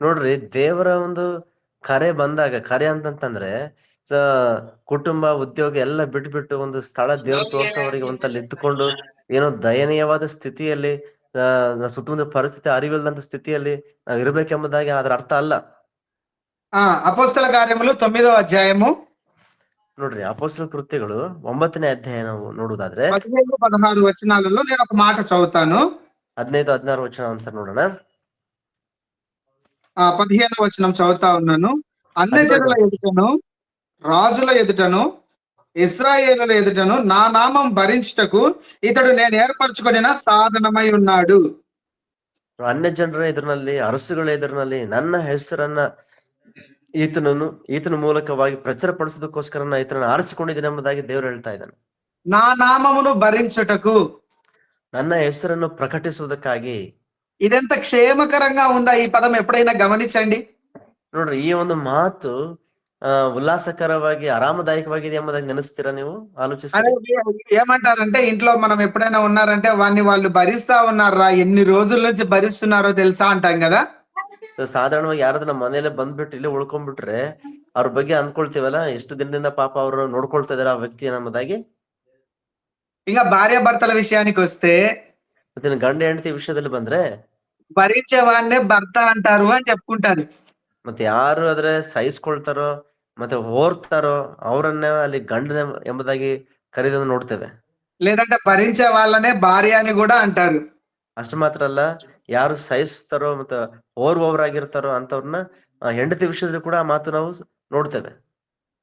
ನೋಡ್ರಿ, ದೇವರ ಒಂದು ಕರೆ ಬಂದಾಗ, ಕರೆ ಅಂತಂತಂದ್ರೆ ಕುಟುಂಬ, ಉದ್ಯೋಗ ಎಲ್ಲ ಬಿಟ್ಬಿಟ್ಟು ಒಂದು ಸ್ಥಳ ದೇವ್ರ ತೋರ್ಸೋವರಿಗೆ ಒಂತಲ್ಲಿ ಎದ್ದುಕೊಂಡು ಏನೋ ದಯನೀಯವಾದ ಸ್ಥಿತಿಯಲ್ಲಿ ಸುತ್ತಮುತ್ತ ಪರಿಸ್ಥಿತಿ ಅರಿವಿಲ್ಲದಂತ ಸ್ಥಿತಿಯಲ್ಲಿ ನಾವು ಇರ್ಬೇಕೆಂಬುದಾಗಿ ಅದರ ಅರ್ಥ ಅಲ್ಲ. అపోస్తల కార్యములు 9వ అధ్యాయము ನೋಡ್ರಿ, ಅಪೊಸ್ತಲ ಕೃತ್ಯಗಳು 9ನೇ ಅಧ್ಯಾಯ ನಾವು ನೋಡುವುದಾದ್ರೆ 15-16 వచనాలలో నేను ఒక మాట చదువుతాను. 15-16 ವಚನ ಅಂತ ನೋಡೋಣ. 15వ వచనం చదువుతా ఉన్నాను. అన్యజనుల ఎదుటను, రాజుల ఎదుటను, ఇశ్రాయేలుల ఎదుటను నా నామం భరించుటకు ఇతడు నేను ఏర్పరచుకొనిన సాధనమై ఉన్నాడు. ಅನ್ಯ ಜನರ ಎದುರಿನಲ್ಲಿ, ಅರಸುಗಳ ಎದುರಿನಲ್ಲಿ ನನ್ನ ಹೆಸರನ್ನ ಈತನ ಮೂಲಕವಾಗಿ ಪ್ರಚಾರಪಡಿಸೋದಕ್ಕೋಸ್ಕರ ಈತನನ್ನು ಆರಿಸಿಕೊಂಡಿದ್ದೇನೆ ಎಂಬುದಾಗಿ ದೇವರು ಹೇಳ್ತಾ ಇದ್ದಾನೆ. నా నామమును భరించుటకు, ನನ್ನ ಹೆಸರನ್ನು ಪ್ರಕಟಿಸುವುದಕ್ಕಾಗಿ. ಇದೆಂత క్షేమకరంగా ఉందా ఈ పదం ఎప్పుడైనా గమనించండి. ನೋಡ್ರಿ, ಈ ಒಂದು ಮಾತು ఉల్లాసకరವಾಗಿ ఆరామదాయకವಾಗಿದೆ ಎಂಬುದಾಗಿ ನೆನೆಸ್ತೀರಾ ನೀವು? ಆಲೋಚಿಸ್ತೀರಾ? ఏమంటారంటే ఇంట్లో మనం ఎప్పుడైనా ఉన్నారంటే వాళ్ళు భరిస్తా ఉన్నారా, ఎన్ని రోజుల నుంచి భరిస్తున్నారో తెలుసా అంటాం కదా. ಸಾಧಾರಣವಾಗಿ ಯಾರಾದ್ರೂ ನಮ್ಮ ಮನೇಲೆ ಬಂದ್ಬಿಟ್ಟು ಇಲ್ಲೇ ಉಳ್ಕೊಂಡ್ಬಿಟ್ರೆ ಅವ್ರ ಬಗ್ಗೆ ಅಂದ್ಕೊಳ್ತೀವಲ್ಲ, ಎಷ್ಟು ದಿನದಿಂದ ಪಾಪ ಅವರು ನೋಡ್ಕೊಳ್ತಾ ಇದಾರೆ ಆ ವ್ಯಕ್ತಿ ಎಂಬುದಾಗಿ. ఇంకా భార్యాభర్తల విషయానికి వస్తే, ಮತ್ತೆ ಗಂಡ ಹೆಂಡತಿ ವಿಷಯದಲ್ಲಿ ಬಂದ್ರೆ భరించేవాన్నే భర్త అంటారు అని చెప్పుకుంటారు. ಮತ್ತೆ ಯಾರು ಆದ್ರೆ ಸಹಿಸ್ಕೊಳ್ತಾರೋ ಮತ್ತೆ ಹೋರ್ತಾರೋ ಅವರನ್ನೇ ಅಲ್ಲಿ ಗಂಡನ ಎಂಬುದಾಗಿ ಕರೆಯೋದನ್ನ ನೋಡ್ತೇವೆ. లేదంటే భరించే వాళ్ళనే భార్య అని కూడా అంటారు. ಅಷ್ಟು ಮಾತ್ರ ಅಲ್ಲ, ಯಾರು ಸಹಿಸ್ತಾರೋ ಮತ್ತೆ ಓರ್ವರಾಗಿರ್ತಾರೋ ಅಂತವ್ರನ್ನ ಹೆಂಡತಿ ವಿಷಯದಲ್ಲಿ ಕೂಡ ಆ ಮಾತು ನಾವು ನೋಡ್ತೇವೆ.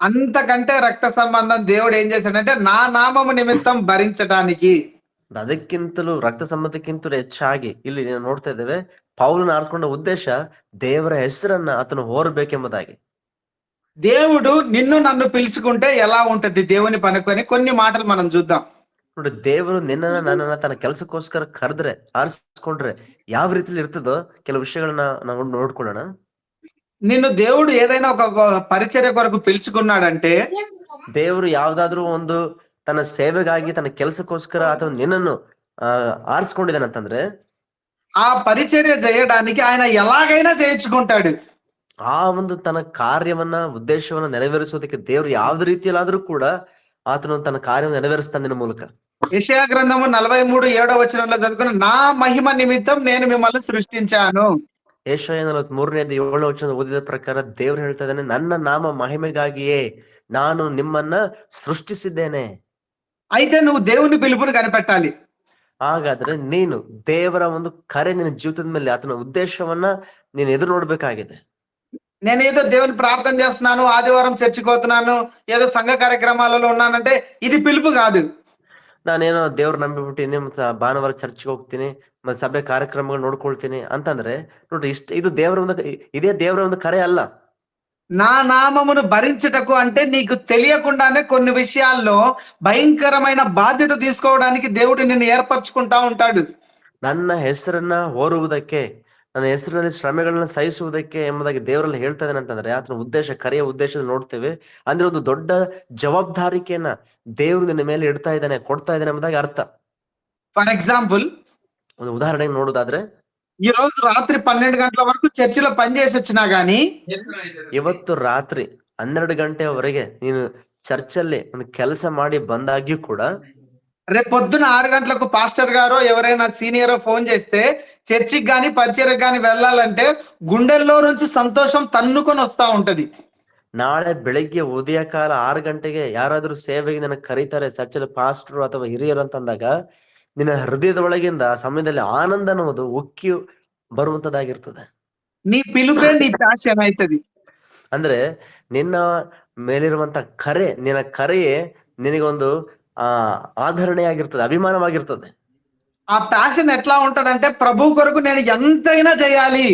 అంతకంటే రక్త సంబంధం దేవుడు ఏం చేశాడంటే నా నామము నిమిత్తం భరించడానికి. ಅದಕ್ಕಿಂತಲೂ ರಕ್ತ ಸಂಬಂಧಕ್ಕಿಂತಲೂ ಹೆಚ್ಚಾಗಿ ಇಲ್ಲಿ ನೋಡ್ತಾ ಇದ್ದೇವೆ, ಪೌಲನ ಆರಿಸಿಕೊಂಡ ಉದ್ದೇಶ ದೇವರ ಹೆಸರನ್ನ ಆತನು ಹೋರ್ಬೇಕೆಂಬುದಾಗಿ. దేవుడు నిన్ను నన్ను పిలుచుకుంటే ఎలా ఉంటది దేవుని పనుకొని కొన్ని మాటలు మనం చూద్దాం. ನೋಡಿ, ದೇವರು ನಿನ್ನನ್ನ ನನ್ನನ್ನ ತನ್ನ ಕೆಲಸಕ್ಕೋಸ್ಕರ ಕರೆದ್ರೆ, ಆರಿಸ್ಕೊಂಡ್ರೆ ಯಾವ ರೀತಿಲಿ ಇರ್ತದೋ ಕೆಲವು ವಿಷಯಗಳನ್ನ ನಾವು ನೋಡ್ಕೊಳ್ಳೋಣ. నిన్ను దేవుడు ఏదైనా ఒక పరిచర్య కొరకు పిలుచుకున్నాడంటే, ದೇವರು ಯಾವ್ದಾದ್ರು ಒಂದು ತನ್ನ ಸೇವೆಗಾಗಿ ತನ್ನ ಕೆಲಸಕ್ಕೋಸ್ಕರ ಅಥವಾ ನಿನ್ನನ್ನು ಆರಿಸ್ಕೊಂಡಿದ್ದಾನಂತಂದ್ರೆ ఆ పరిచర్య చేయడానికి ఆయన ఎలాగైనా చేయించుకుంటాడు. ಆ ಒಂದು ತನ್ನ ಕಾರ್ಯವನ್ನ, ಉದ್ದೇಶವನ್ನ ನೆರವೇರಿಸೋದಕ್ಕೆ ದೇವರು ಯಾವ್ದು ರೀತಿಯಲ್ಲಾದ್ರೂ ಕೂಡ ಆತನು ತನ್ನ ಕಾರ್ಯವನ್ನು ನೆರವೇರಿಸ್ತಾನೆ ನಿನ್ನ ಮೂಲಕ. యెషయా గ్రంథము 43:7 వచనంలో చదువుకున్న నా మహిమ నిమిత్తం నేను మిమ్మల్ని సృష్టించాను. ಯೆಶಾಯ 43:7 ವಚನ ಓದಿದ ಪ್ರಕಾರ ದೇವ್ರು ಹೇಳ್ತಾ ಇದ್ದಾನೆ, ನನ್ನ ನಾಮ ಮಹಿಮೆಗಾಗಿಯೇ ನಾನು ನಿಮ್ಮನ್ನ ಸೃಷ್ಟಿಸಿದ್ದೇನೆ. అయితే నువ్వు దేవుని పిలుపుని కనిపెట్టాలి. ಹಾಗಾದ್ರೆ ನೀನು ದೇವರ ಒಂದು ಕರೆ ನಿನ್ನ ಜೀವಿತದ ಮೇಲೆ, ಆತನ ಉದ್ದೇಶವನ್ನ ನೀನು ಎದುರು ನೋಡ್ಬೇಕಾಗಿದೆ. నేనేదో దేవుని ప్రార్థన చేస్తున్నాను, ఆదివారం చర్చికి పోతున్నాను, ఏదో సంఘ కార్యక్రమాలలో ఉన్నానంటే ఇది పిలుపు కాదు. ನಾನೇನೋ ದೇವ್ರು ನಂಬಿಬಿಟ್ಟಿನಿ, ಮತ್ತೆ ಭಾನುವಾರ ಚರ್ಚ್ಗೆ ಹೋಗ್ತೀನಿ, ಮತ್ತೆ ಸಭೆ ಕಾರ್ಯಕ್ರಮಗಳು ನೋಡ್ಕೊಳ್ತೀನಿ ಅಂತಂದ್ರೆ ನೋಡ್ರಿ, ಇದು ದೇವರ ಒಂದು, ಇದೇ ದೇವರ ಒಂದು ಕರೆ ಅಲ್ಲ. నా నామమును భరించుటకు అంటే నీకు తెలియకుండానే కొన్ని విషయాల్లో భయంకరమైన బాధ్యత తీసుకోవడానికి దేవుడు నిన్ను ఏర్పరచుకుంటా ఉంటాడు. ನನ್ನ ಹೆಸರನ್ನ ಹೊರುವುದಕ್ಕೆ, ನನ್ನ ಹೆಸರಿನಲ್ಲಿ ಶ್ರಮೆಗಳನ್ನ ಸಹಿಸುವುದಕ್ಕೆ ಎಂಬುದಾಗಿ ದೇವರಲ್ಲಿ ಹೇಳ್ತಾ ಇದ್ದಾನೆ ಅಂತಂದ್ರೆ ಆತನ ಉದ್ದೇಶ, ಕರೆಯ ಉದ್ದೇಶದ ನೋಡ್ತೇವೆ. ಅಂದ್ರೆ ಒಂದು ದೊಡ್ಡ ಜವಾಬ್ದಾರಿಕೆಯನ್ನ ದೇವ್ರು ನಿನ್ನ ಮೇಲೆ ಇಡ್ತಾ ಇದ್ದಾನೆ, ಕೊಡ್ತಾ ಇದ್ದಾನೆ ಎಂಬುದಾಗಿ ಅರ್ಥ. ఫర్ ఎగ్జాంపుల్, ಒಂದು ಉದಾಹರಣೆಗೆ ನೋಡುದಾದ್ರೆ, ఈ రోజు రాత్రి 12 గంటల వరకు చర్చిలో పనిచేసి వచ్చినా గానీ ಇವತ್ತು ರಾತ್ರಿ 12 ಗಂಟೆಯವರೆಗೆ ನೀನು ಚರ್ಚಲ್ಲಿ ಒಂದು ಕೆಲಸ ಮಾಡಿ ಬಂದಾಗ್ಯೂ ಕೂಡ రేపు పొద్దున 6 గంటలకు పాస్టర్ గారో ఎవరైనా సీనియర్ ఫోన్ చేస్తే చర్చికి గాని పరిచర్యకు గాని వెళ్ళాలంటే గుండెల్లో నుంచి సంతోషం తన్నుకొని వస్తా ఉంటది. ನಾಳೆ ಬೆಳಿಗ್ಗೆ ಉದಯ ಕಾಲ 6 ಗಂಟೆಗೆ ಯಾರಾದ್ರೂ ಸೇವೆಗೆ ನನಗೆ ಕರೀತಾರೆ ಚರ್ಚಲ್ಲಿ ಪಾಸ್ಟರ್ ಅಥವಾ ಹಿರಿಯರು ಅಂತಂದಾಗ ನಿನ್ನ ಹೃದಯದ ಒಳಗಿಂದ ಆ ಸಮಯದಲ್ಲಿ ಆನಂದ ಅನ್ನೋದು ಉಕ್ಕಿ ಬರುವಂತದ್ದಾಗಿರ್ತದೆ. నీ పిలుపే నీ ప్యాషన్ అవుతది. ಅಂದ್ರೆ ನಿನ್ನ ಮೇಲಿರುವಂತ ಕರೆ, ನಿನ್ನ ಕರೆಯೇ ನಿನಗೊಂದು ಆಧರಣೆಯಾಗಿರ್ತದೆ, ಅಭಿಮಾನವಾಗಿರ್ತದೆ. ఆ ప్యాషన్ ఎట్లా ఉంటదంటే ప్రభు కొరకు నేను ఎంతైనా చేయాలి.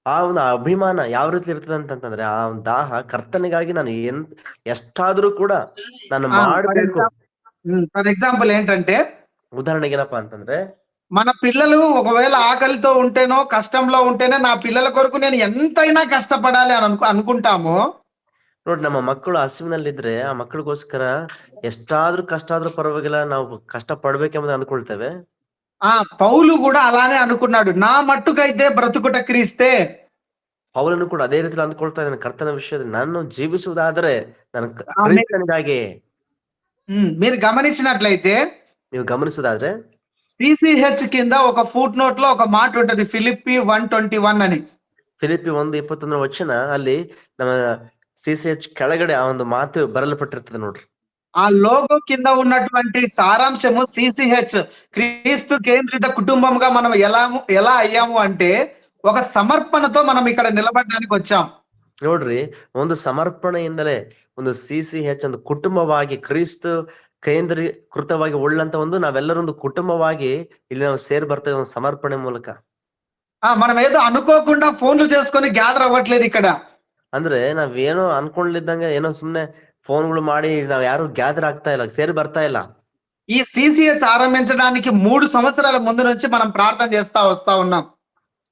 ಆ ಒಂದು ಅಭಿಮಾನ ಯಾವ ರೀತಿ ಇರ್ತದೆ ಅಂತಂತಂದ್ರೆ, ಆ ಒಂದು ದಾಹ ಕರ್ತನಿಗಾಗಿ ನಾನು ಎಷ್ಟಾದ್ರೂ ಕೂಡ ನಾನು ಮಾಡ್ಬೇಕು. ఫర్ ఎగ్జాంపుల్ ఏంటంటే, ಉದಾಹರಣೆಗೆ ಏನಪ್ಪಾ ಅಂತಂದ್ರೆ, మన పిల్లలు ఒకవేళ ఆకలితో ఉంటేనో కష్టంలో ఉంటేనే నా పిల్లల కొరకు నేను ఎంతైనా కష్టపడాలి అని అనుకుంటాము. ನೋಡಿ, ನಮ್ಮ ಮಕ್ಕಳು ಹಸಿವಿನಲ್ಲಿದ್ರೆ ಆ ಮಕ್ಕಳಿಗೋಸ್ಕರ ಎಷ್ಟಾದ್ರೂ ಕಷ್ಟ ಆದ್ರೂ ಪರವಾಗಿಲ್ಲ, ನಾವು ಕಷ್ಟ ಪಡ್ಬೇಕೆಂಬುದು ಅಂದ್ಕೊಳ್ತೇವೆ. పౌలు కూడా అలానే అనుకున్నాడు. నా మట్టుకైతే బ్రతుకుట క్రీస్తే. ಪೌಲನು ಕೂಡ ಅದೇ ರೀತಿ ಅಂದ್ಕೊಳ್ತಾ ಇದ್ದಾನೆ, ಕರ್ತನ ವಿಷಯದಲ್ಲಿ ನಾನು ಜೀವಿಸುವುದಾದ್ರೆ ನನ್ನ ಕ್ರಿಸ್ತನಿಗಾಗಿ. మీరు గమనించినట్లయితే, ನೀವು ಗಮನಿಸುವುದಾದ್ರೆ సిసిహెచ్ కింద ఒక ఫుట్ నోట్ లో ఒక మాట ఉంటది, ఫిలిప్పి 1:21 అని. ಫಿಲಿಪ್ಪಿ 1:21 ವಚನ, ಅಲ್ಲಿ ನಮ್ಮ CCH ಕೆಳಗಡೆ ಆ ಒಂದು ಮಾತು ಬರಲ್ಪಟ್ಟಿರ್ತದೆ ನೋಡ್ರಿ. ఆ లోగో కింద ఉన్నటువంటి సారాంశము సిసిహెచ్, క్రీస్తు కేంద్రిత కుటుంబంగా మనం ఎలా అయ్యాము అంటే ఒక సమర్పణతో మనం ఇక్కడ నిలబడడానికి వచ్చాం. ನೋಡ್ರಿ, ಒಂದು ಸಮರ್ಪಣೆಯಿಂದಲೇ ಒಂದು CCH ಒಂದು ಕುಟುಂಬವಾಗಿ, ಕ್ರಿಸ್ತು ಕೇಂದ್ರೀಕೃತವಾಗಿ ಉಳ್ಳಂತ ಒಂದು ನಾವೆಲ್ಲರೂ ಒಂದು ಕುಟುಂಬವಾಗಿ ಇಲ್ಲಿ ನಾವು ಸೇರಿ ಬರ್ತೇವೆ ಒಂದು ಸಮರ್ಪಣೆ ಮೂಲಕ. మనం ఏదో అనుకోకుండా ఫోన్లు చేసుకొని గ్యాదర్ అవ్వట్లేదు ఇక్కడ. ಅಂದ್ರೆ ನಾವೇನೋ ಅನ್ಕೊಂಡಿದ್ದಂಗೆ ಏನೋ ಸುಮ್ನೆ ಫೋನ್ಗಳು ಮಾಡಿ ನಾವ್ ಯಾರು ಗ್ಯಾದರ್ ಆಗ್ತಾ ಇಲ್ಲ, ಸೇರಿ ಬರ್ತಾ ಇಲ್ಲ. ఈ సిసిహెచ్ ఆరంభించడానికి 3 సంవత్సరాల ముందు నుంచి మనం ప్రార్థన చేస్తా వస్తా ఉన్నాం.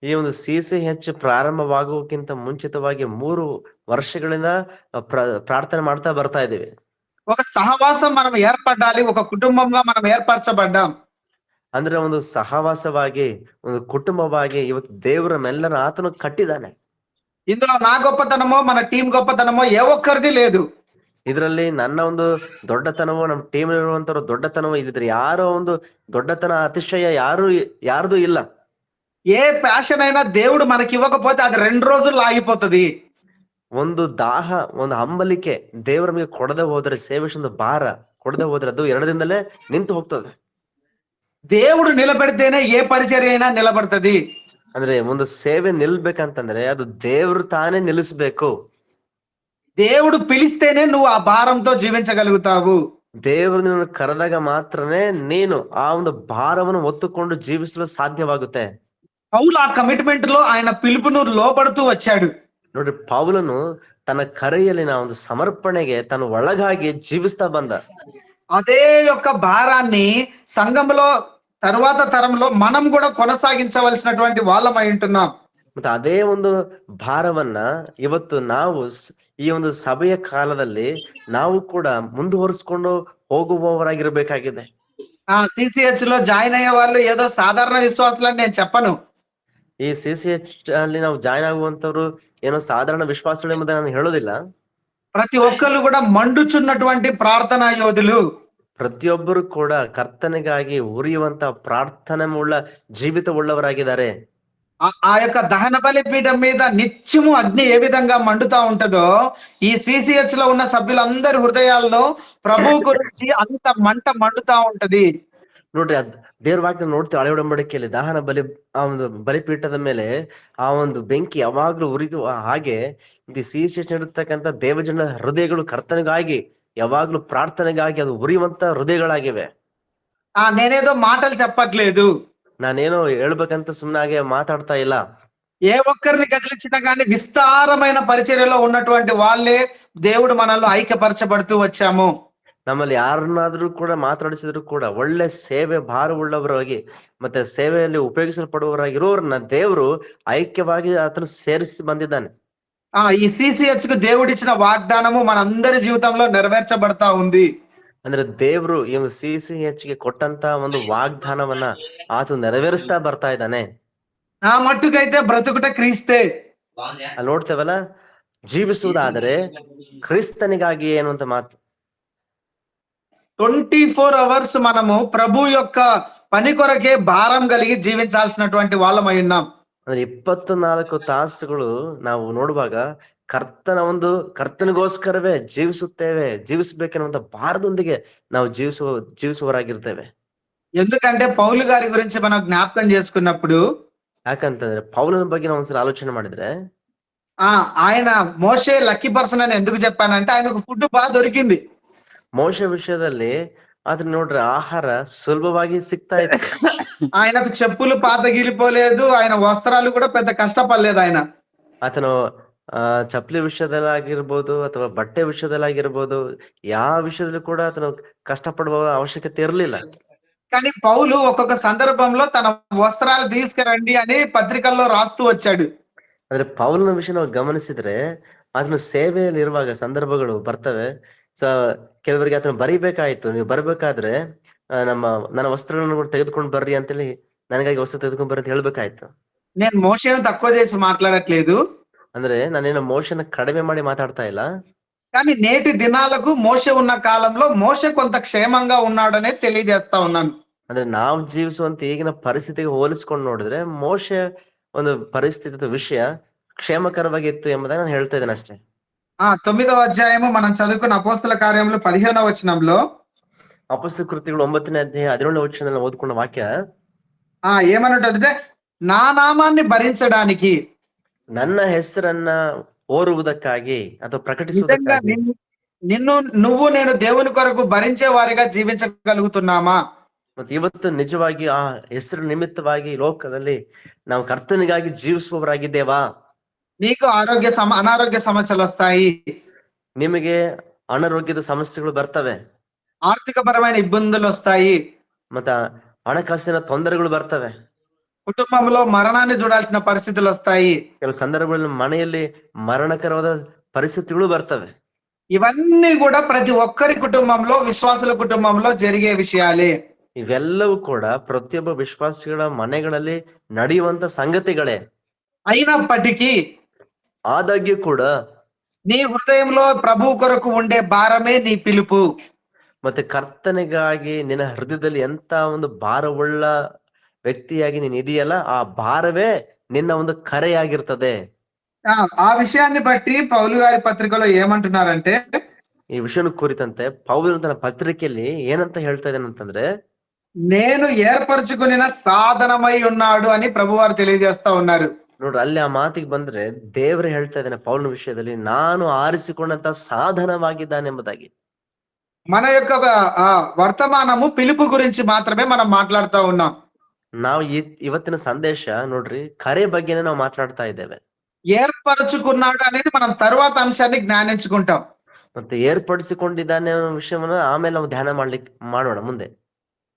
ಈ ಒಂದು CCH ಪ್ರಾರಂಭವಾಗುವಕ್ಕಿಂತ ಮುಂಚಿತವಾಗಿ 3 ವರ್ಷಗಳಿಂದ ಪ್ರಾರ್ಥನೆ ಮಾಡ್ತಾ ಬರ್ತಾ ಇದೀವಿ. ఒక సహవాసం మనం ఏర్పడాలి, ఒక కుటుంబంగా మనం ఏర్పరచబడ్డాం. ಅಂದ್ರೆ ಒಂದು ಸಹವಾಸವಾಗಿ, ಒಂದು ಕುಟುಂಬವಾಗಿ ಇವತ್ತು ದೇವರ ಮೆಲ್ಲರ ಆತನು ಕಟ್ಟಿದ್ದಾನೆ. ఇందులో నా గొప్పతనమో మన టీం గొప్పతనమో ఏ ఒక్కరిది లేదు. ಇದರಲ್ಲಿ ನನ್ನ ಒಂದು ದೊಡ್ಡತನವೋ ನಮ್ಮ ಟೀಮ್ ಇರುವಂತವ್ರ ದೊಡ್ಡತನವೋ ಇದ್ರೆ ಯಾರೋ ಒಂದು ದೊಡ್ಡತನ ಅತಿಶಯ ಯಾರ್ದು ಇಲ್ಲ. ఏ ప్యాషన్ అయినా దేవుడు మనకి ఇవ్వకపోతే అది 2 రోజుల్లో ఆగిపోతది. ಒಂದು ದಾಹ, ಒಂದು ಹಂಬಲಿಕೆ ದೇವರ ನಮಗೆ ಕೊಡದೆ ಹೋದ್ರೆ, ಸೇವಿಸೊಂದು ಭಾರ ಕೊಡದೆ ಹೋದ್ರೆ ಅದು 2 ದಿನದಲ್ಲೇ ನಿಂತು ಹೋಗ್ತದೆ. దేవుడు నిలబెడితేనే ఏ పరిచర్య అయినా నిలబడుతుంది. ಅಂದ್ರೆ ಒಂದು ಸೇವೆ ನಿಲ್ಬೇಕಂತಂದ್ರೆ ಅದು ದೇವ್ರು ತಾನೇ ನಿಲ್ಲಿಸ್ಬೇಕು. దేవుడు పిలిస్తేనే నువ్వు ఆ భారంతో జీవించగలుగుతావు. ದೇವರು ನಿನ್ನನ್ನು ಕರೆದಾಗ ಮಾತ್ರನೇ ನೀನು ಆ ಒಂದು ಭಾರವನ್ನು ಹೊತ್ತುಕೊಂಡು ಜೀವಿಸಲು ಸಾಧ್ಯವಾಗುತ್ತೆ. పౌలు ఆ కమిట్మెంట్ లో ఆయన పిలుపును లోబడుతూ వచ్చాడు. ನೋಡ್ರಿ, ಪೌಲನು ತನ್ನ ಕರೆಯಲ್ಲಿನ ಒಂದು ಸಮರ್ಪಣೆಗೆ ತನ್ನ ಒಳಗಾಗಿ ಜೀವಿಸ್ತಾ ಬಂದ. అదే యొక్క భారాన్ని సంఘంలో తరువాత తరంలో మనం కూడా కొనసాగించవలసినటువంటి వాళ్ళమై ఉంటున్నాం. ಮತ್ತೆ ಅದೇ ಒಂದು ಭಾರವನ್ನ ಇವತ್ತು ನಾವು ಈ ಒಂದು ಸಭೆಯ ಕಾಲದಲ್ಲಿ ನಾವು ಕೂಡ ಮುಂದುವರಿಸಿಕೊಂಡು ಹೋಗುವವರಾಗಿರ್ಬೇಕಾಗಿದೆ. సిసిహెచ్ లో జాయిన్ అయ్యే వాళ్ళు ఏదో సాధారణ విశ్వాసులని నేను చెప్పను. ಈ CCH ಅಲ್ಲಿ ನಾವು ಜಾಯ್ನ್ ಆಗುವಂತವ್ರು ಏನೋ ಸಾಧಾರಣ ವಿಶ್ವಾಸಗಳು ಎಂಬುದನ್ನು ನಾನು ಹೇಳೋದಿಲ್ಲ. ప్రతి ఒక్కరు కూడా మండుచున్నటువంటి ప్రార్థనా యోధులు. ಪ್ರತಿಯೊಬ್ಬರು ಕೂಡ ಕರ್ತನಿಗಾಗಿ ಉರಿಯುವಂತ ಪ್ರಾರ್ಥನೆ ಉಳ್ಳ ಜೀವಿತ ಉಳ್ಳವರಾಗಿದ್ದಾರೆ. ఆ యొక్క దహన బలిపీఠం మీద నిత్యము అగ్ని ఏ విధంగా మండుతా ఉంటదో, ఈ సిసిహెచ్ లో ఉన్న సభ్యులందరి హృదయాల్లో ప్రభువు గురించి అంత మంట మండుతా ఉంటది. ನೋಡ್ರಿ ದೇವ್ರ ವಾಕ್ಯ ನೋಡ್ತೀವಿ ಹಳೆ ಒಡಂಬಡಿಕೆಯಲ್ಲಿ ದಹನ ಬಲಿ ಆ ಒಂದು ಬಲಿಪೀಠದ ಮೇಲೆ ಆ ಒಂದು ಬೆಂಕಿ ಯಾವಾಗ್ಲೂ ಉರಿದು ಹಾಗೆ ಇದು ಸಿಹಿಶೇಷ ಇರತಕ್ಕಂಥ ದೇವಜನ ಹೃದಯಗಳು ಕರ್ತನಿಗಾಗಿ ಯಾವಾಗ್ಲೂ ಪ್ರಾರ್ಥನೆಗಾಗಿ ಅದು ಉರಿಯುವಂತ ಹೃದಯಗಳಾಗಿವೆ. నేనేదో మాటలు చెప్పట్లేదు. ನಾನೇನೋ ಹೇಳ್ಬೇಕಂತ ಸುಮ್ಮನೆ ಮಾತಾಡ್ತಾ ಇಲ್ಲ. ఏ ఒక్కరిని కదిలించినా కానీ విస్తారమైన పరిచర్యలో ఉన్నటువంటి వాళ్ళే దేవుడు మనల్ని ఐక్యపరచబడుతూ వచ్చాము. ನಮ್ಮಲ್ಲಿ ಯಾರನ್ನಾದ್ರೂ ಕೂಡ ಮಾತಾಡಿಸಿದ್ರು ಕೂಡ ಒಳ್ಳೆ ಸೇವೆ ಭಾರವುಳ್ಳವರಾಗಿ ಮತ್ತೆ ಸೇವೆಯಲ್ಲಿ ಉಪಯೋಗಿಸಲ್ಪಡುವವರಾಗಿರೋರನ್ನ ದೇವರು ಐಕ್ಯವಾಗಿ ಆತನು ಸೇರಿಸಿ ಬಂದಿದ್ದಾನೆ. ఈ సిసిహెచ్ కు దేవుడిచ్చిన వాగ్దానము మనందరి జీవితంలో నెరవేర్చబడతా ఉంది. ಅಂದ್ರೆ ದೇವ್ರು ಈ CCH ಗೆ ಕೊಟ್ಟಂತ ಒಂದು ವಾಗ್ದಾನವನ್ನ ಆತ ನೆರವೇರಿಸ್ತಾ ಬರ್ತಾ ಇದ್ದಾನೆ. ఆ మట్టుకైతే బ్రతుకుట క్రీస్తే. ಅಲ್ಲಿ ನೋಡ್ತೇವಲ್ಲ, ಜೀವಿಸುವುದಾದರೆ ಕ್ರಿಸ್ತನಿಗಾಗಿ ಅನ್ನುವಂತ ಮಾತು. 24 అవర్స్ మనము ప్రభు యొక్క పని కొరకే భారం కలిగి జీవించాల్సినటువంటి వాళ్ళమై ఉన్నాం. ಅಂದ್ರೆ 24 ತಾಸುಗಳು ನಾವು ನೋಡುವಾಗ ಕರ್ತನಿಗೋಸ್ಕರವೇ ಜೀವಿಸಬೇಕೆನ್ನುವಂತ ಭಾರದೊಂದಿಗೆ ನಾವು ಜೀವಿಸುವವರಾಗಿರ್ತೇವೆ. ఎందుకంటే పౌలు గారి గురించి మనం జ్ఞాపకం చేసుకున్నప్పుడు, ಯಾಕಂತಂದ್ರೆ ಪೌಲನ ಬಗ್ಗೆ ನಾವು ಒಂದ್ಸಲ ಆಲೋಚನೆ ಮಾಡಿದ್ರೆ, ఆయన మోషే లక్కీ పర్సన్ అని ఎందుకు చెప్పానంటే ఆయనకు ఫుడ్ బాగా దొరికింది. ಮೋಶೆ ವಿಷಯದಲ್ಲಿ ಅದನ್ನ ನೋಡ್ರಿ, ಆಹಾರ ಸುಲಭವಾಗಿ ಸಿಗ್ತಾ ಇತ್ತು. ఆయనకు చెప్పులు పాతగిలిపోలేదు, ఆయన వస్త్రాలు కూడా పెద్ద కష్టపడలేదు ఆయన. ಆತನು ಚಪ್ಪಲಿ ವಿಷಯದಲ್ಲಿ ಆಗಿರ್ಬೋದು ಅಥವಾ ಬಟ್ಟೆ ವಿಷಯದಲ್ಲಿ ಆಗಿರ್ಬೋದು, ಯಾವ ವಿಷಯದಲ್ಲೂ ಕೂಡ ಆತನು ಕಷ್ಟಪಡುವ ಅವಶ್ಯಕತೆ ಇರಲಿಲ್ಲ. కానీ పౌలు ఒక్కొక్క సందర్భంలో తన వస్త్రాలు తీసుకురండి అని పత్రికల్లో రాస్తూ వచ్చాడు. ಆದ್ರೆ ಪೌಲನ ವಿಷಯ ನಾವು ಗಮನಿಸಿದ್ರೆ, ಅದನ್ನು ಸೇವೆಯಲ್ಲಿ ಇರುವಾಗ ಸಂದರ್ಭಗಳು ಬರ್ತವೆ. ಕೆಲವರಿಗೆ ಆತನ ಬರಿಬೇಕಾಯ್ತು, ನೀವು ಬರ್ಬೇಕಾದ್ರೆ ನನ್ನ ವಸ್ತ್ರಗಳನ್ನು ಕೂಡ ತೆಗೆದುಕೊಂಡು ಬರ್ರಿ ಅಂತೇಳಿ, ನನಗಾಗಿ ವಸ್ತ್ರ ತೆಗೆದುಕೊಂಡು ಬರ್ರಿ ಅಂತ ಹೇಳ್ಬೇಕಾಯ್ತು. నేను మోషేను తక్కువ చేసి మాట్లాడట్లేదు, ಅಂದ್ರೆ ನಾನೇನೋ ಮೋಶೆನ ಕಡಿಮೆ ಮಾಡಿ ಮಾತಾಡ್ತಾ ಇಲ್ಲ. కానీ నేటి దినాలకు మోషే ఉన్న కాలంలో మోషే కొంత క్షేమంగా ఉన్నాడనే తెలియజేస్తా ఉన్నాను. ಅಂದ್ರೆ ನಾವು ಜೀವಿಸುವಂತ ಈಗಿನ ಪರಿಸ್ಥಿತಿಗೆ ಹೋಲಿಸ್ಕೊಂಡು ನೋಡಿದ್ರೆ, ಮೋಶೆ ಒಂದು ಪರಿಸ್ಥಿತಿ ವಿಷಯ ಕ್ಷೇಮಕರವಾಗಿತ್ತು ಎಂಬುದಾಗಿ ನಾನು ಹೇಳ್ತಾ ಇದ್ದೇನೆ ಅಷ್ಟೇ. 9వ అధ్యాయము మనం చదువుకున్న అపోస్తల కార్యములు 15వ వచనంలో, ಅಪೊಸ್ತಲ ಕೃತ್ಯಗಳು 9ನೇ ಅಧ್ಯಾಯ 17ನೇ ವಚನದಲ್ಲಿ ಓದ್ಕೊಂಡ ವಾಕ್ಯ ఏమన్నట్టుందంటే, నా నామాన్ని భరించడానికి, ನನ್ನ ಹೆಸರನ್ನ ಓರುವುದಕ್ಕಾಗಿ ಅಥವಾ నిజంగా ಪ್ರಕಟಿಸುವುದಕ್ಕಾಗಿ నువ్వు నేను దేవుని కొరకు భరించే వారిగా జీవించగలుగుతున్నామా? ಮತ್ತೆ ಇವತ್ತು ನಿಜವಾಗಿ ಆ ಹೆಸರು ನಿಮಿತ್ತವಾಗಿ ಲೋಕದಲ್ಲಿ ನಾವು ಕರ್ತನಿಗಾಗಿ ಜೀವಿಸುವವರಾಗಿದ್ದೇವಾ? నీకు అనారోగ్య సమస్యలు వస్తాయి, ನಿಮಗೆ ಅನಾರೋಗ್ಯದ ಸಮಸ್ಯೆಗಳು ಬರ್ತವೆ, ఆర్థిక పరమైన ఇబ్బందులు వస్తాయి, ಮತ್ತೆ ಹಣಕಾಸಿನ ತೊಂದರೆಗಳು ಬರ್ತವೆ, కుటుంబంలో మరణాన్ని చూడాల్సిన పరిస్థితులు వస్తాయి. ಕೆಲವು ಸಂದರ್ಭಗಳಲ್ಲಿ ಮನೆಯಲ್ಲಿ ಮರಣಕರವಾದ ಪರಿಸ್ಥಿತಿಗಳು ಬರ್ತವೆ. ఇవన్నీ కూడా ప్రతి ఒక్కరి కుటుంబంలో, విశ్వాసుల కుటుంబంలో జరిగే విషయాలే. ಇವೆಲ್ಲವೂ ಕೂಡ ಪ್ರತಿಯೊಬ್ಬ ವಿಶ್ವಾಸಿಗಳ ಮನೆಗಳಲ್ಲಿ ನಡೆಯುವಂತ ಸಂಗತಿಗಳೇ. అయినప్పటికీ ಆದಾಗ್ಯೂ ಕೂಡ నీ హృదయంలో ప్రభు కొరకు ఉండే భారమే నీ పిలుపు. ಮತ್ತೆ ಕರ್ತನಿಗಾಗಿ ನಿನ್ನ ಹೃದಯದಲ್ಲಿ ಎಂತ ಒಂದು ಭಾರವುಳ್ಳ ವ್ಯಕ್ತಿಯಾಗಿ ನೀನ್ ಇದೆಯಲ್ಲ, ಆ ಭಾರವೇ ನಿನ್ನ ಒಂದು ಕರೆಯಾಗಿರ್ತದೆ. ఆ విషయాన్ని బట్టి పౌలు గారి పత్రికలో ఏమంటున్నారంటే, ಈ ವಿಷಯನ ಕುರಿತಂತೆ ಪೌಲನು ತನ್ನ ಪತ್ರಿಕೆಯಲ್ಲಿ ಏನಂತ ಹೇಳ್ತಾ ಇದ್ದಾನೆ ಅಂತಂದ್ರೆ, నేను ఏర్పరచుకున్న సాధనమై ఉన్నాడు అని ప్రభువారు తెలియజేస్తా ఉన్నారు. ನೋಡ್ರಿ, ಅಲ್ಲಿ ಆ ಮಾತಿಗೆ ಬಂದ್ರೆ ದೇವ್ರು ಹೇಳ್ತಾ ಇದ್ದಾನೆ ಪೌಲನ ವಿಷಯದಲ್ಲಿ, ನಾನು ಆರಿಸಿಕೊಂಡಂತ ಸಾಧನವಾಗಿದ್ದಾನೆ ಎಂಬುದಾಗಿ. మన యొక్క వర్తమానము పిలుపు గురించి మాత్రమే మనం మాట్లాడుతూ ఉన్నాం. ನಾವು ಇವತ್ತಿನ ಸಂದೇಶ ನೋಡ್ರಿ, ಕರೆ ಬಗ್ಗೆನೇ ನಾವು ಮಾತನಾಡ್ತಾ ಇದ್ದೇವೆ. ఏర్పరచుకున్నాడు అనేది మనం తరువాత అంశాన్ని జ్ఞానించుకుంటాం. ಮತ್ತೆ ಏರ್ಪಡಿಸಿಕೊಂಡಿದ್ದಾನೆ ಅನ್ನೋ ವಿಷಯವನ್ನ ಆಮೇಲೆ ನಾವು ಧ್ಯಾನ ಮಾಡೋಣ ಮುಂದೆ.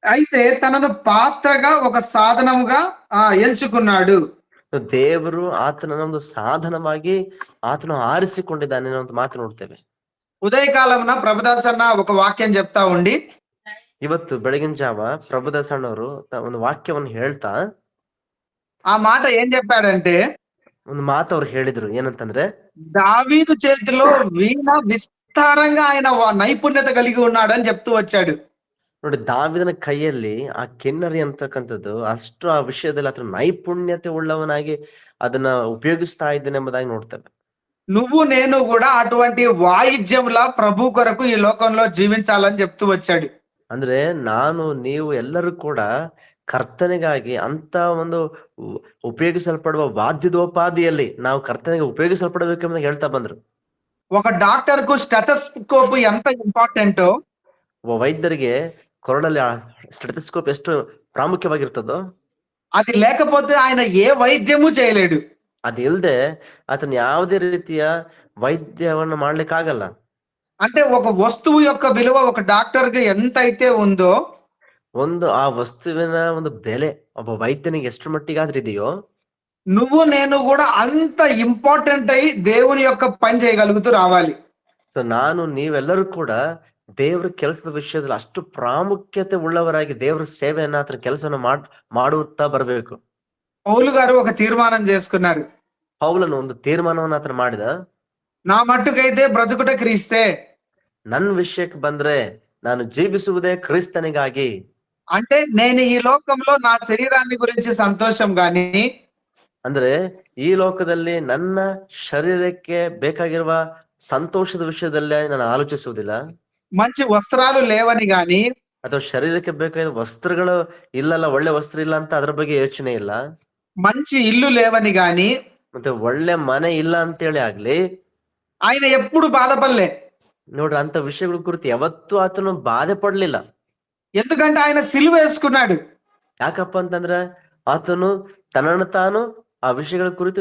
అయితే తనను పాత్రగా ఒక సాధనముగా ఎంచుకున్నాడు. ದೇವರು ಆತನ ಒಂದು ಸಾಧನವಾಗಿ ಆತನು ಆರಿಸಿಕೊಂಡಿದ್ದಾನೆ ಅನ್ನೋ ಒಂದು ಮಾತು ನೋಡ್ತೇವೆ. ఉదయకాలమున ప్రభుదాస్ అన్న ఒక వాక్యం చెప్తా ఉండి, ಇವತ್ತು ಬೆಳಗಿನ ಜಾವ ಪ್ರಭುದಾಸ್ ಅಣ್ಣವರು ಒಂದು ವಾಕ್ಯವನ್ನು ಹೇಳ್ತಾ ఆ మాట ఏం చెప్పాడంటే, ಒಂದು ಮಾತು ಅವ್ರು ಹೇಳಿದ್ರು. ಏನಂತಂದ್ರೆ, దావీదు చేతిలో వీణ విస్తారంగా ఆయన నైపుణ్యత కలిగి ఉన్నాడు అని చెప్తూ వచ్చాడు. ನೋಡಿ, ದಾವಿದನ ಕೈಯಲ್ಲಿ ಆ ಕಿನ್ನರಿ ಅಂತಕ್ಕಂಥದ್ದು ಅಷ್ಟು ಆ ವಿಷಯದಲ್ಲಿ ಆತನ ನೈಪುಣ್ಯತೆ ಉಳ್ಳವನಾಗಿ ಅದನ್ನ ಉಪಯೋಗಿಸ್ತಾ ಇದ್ದಾನೆ ಎಂಬುದಾಗಿ ನೋಡ್ತೇವೆ. నువ్వు నేను కూడా అటువంటి వాయిద్యంలా ప్రభు కొరకు ఈ లోకంలో జీవించాలని చెప్తూ వచ్చాడు. ಅಂದ್ರೆ ನಾನು ನೀವು ಎಲ್ಲರೂ ಕೂಡ ಕರ್ತನಿಗಾಗಿ ಅಂತ ಒಂದು ಉಪಯೋಗಿಸಲ್ಪಡುವ ವಾದ್ಯದೋಪಾದಿಯಲ್ಲಿ ನಾವು ಕರ್ತನಿಗೆ ಉಪಯೋಗಿಸಲ್ಪಡಬೇಕೆಂಬುದಾಗಿ ಹೇಳ್ತಾ ಬಂದ್ರು. ఒక డాక్టర్ కు స్టెథోస్కోప్ ఎంత ఇంపార్టెంటో ಒಬ್ಬ ವೈದ್ಯರಿಗೆ ಕೊರಳಲ್ಲಿ ಸ್ಟೆಥೋಸ್ಕೋಪ್ ಎಷ್ಟು ಪ್ರಾಮುಖ್ಯವಾಗಿರ್ತದೋ అది లేకపోతే ఆయన ఏ వైద్యము చేయలేడు. ಅದು ಇಲ್ದೆ ಆತನ ಯಾವುದೇ ರೀತಿಯ ವೈದ್ಯವನ್ನು ಮಾಡ್ಲಿಕ್ಕಾಗಲ್ಲ. అంటే ఒక వస్తువు యొక్క విలువ ఒక డాక్టర్ కి ఎంత అయితే ఉందో ಒಂದು ಆ ವಸ್ತುವಿನ ಒಂದು ಬೆಲೆ ಒಬ್ಬ ವೈದ್ಯನಿಗೆ ಎಷ್ಟು ಮಟ್ಟಿಗಾದ್ರೂ ಇದೆಯೋ నువ్వు నేను కూడా అంత ఇంపార్టెంట్ అయి దేవుని యొక్క పని చేయగలుగుతూ రావాలి. ಸೊ ನಾನು ನೀವೆಲ್ಲರೂ ಕೂಡ ದೇವರ ಕೆಲಸದ ವಿಷಯದಲ್ಲಿ ಅಷ್ಟು ಪ್ರಾಮುಖ್ಯತೆ ಉಳ್ಳವರಾಗಿ ದೇವರ ಸೇವೆಯನ್ನ ಆತನ ಕೆಲಸವನ್ನು ಮಾಡುತ್ತಾ ಬರಬೇಕು. పౌలు గారు ఒక తీర్మానం చేసుకున్నారు. ಪೌಲನು ಒಂದು ತೀರ್ಮಾನವನ್ನು ಆತನ ಮಾಡಿದ. నా మట్టుకైతే బ్రతుకుట క్రీస్తే. ನನ್ನ ವಿಷಯಕ್ಕೆ ಬಂದ್ರೆ ನಾನು ಜೀವಿಸುವುದೇ ಕ್ರಿಸ್ತನಿಗಾಗಿ. అంటే నేను ఈ లోకంలో నా శరీరాన్ని గురించి సంతోషం గాని ಅಂದ್ರೆ ಈ ಲೋಕದಲ್ಲಿ ನನ್ನ ಶರೀರಕ್ಕೆ ಬೇಕಾಗಿರುವ ಸಂತೋಷದ ವಿಷಯದಲ್ಲೇ ನಾನು ಆಲೋಚಿಸುವುದಿಲ್ಲ. మంచి వస్త్రాలు లేవని గాని ಅಥವಾ ಶರೀರಕ್ಕೆ ಬೇಕಾದ ವಸ್ತ್ರಗಳು ಇಲ್ಲಲ್ಲ, ಒಳ್ಳೆ ವಸ್ತ್ರ ಇಲ್ಲ ಅಂತ ಅದ್ರ ಬಗ್ಗೆ ಯೋಚನೆ ಇಲ್ಲ. మంచి ఇల్లు లేవని గాని ಮತ್ತೆ ಒಳ್ಳೆ ಮನೆ ಇಲ್ಲ ಅಂತೇಳಿ ಆಗ್ಲಿ ఆయన ఎప్పుడు బాధపడలే. ನೋಡ್ರಿ, ಅಂತ ವಿಷಯಗಳ ಕುರಿತು ಯಾವತ್ತೂ ಆತನು ಬಾಧೆ ಪಡ್ಲಿಲ್ಲ. ఎందుకంటే ఆయన సిలువ వేసుకున్నాడు. ಯಾಕಪ್ಪ ಅಂತಂದ್ರೆ ಆತನು ತನ್ನನ್ನು ತಾನು ಆ ವಿಷಯಗಳ ಕುರಿತು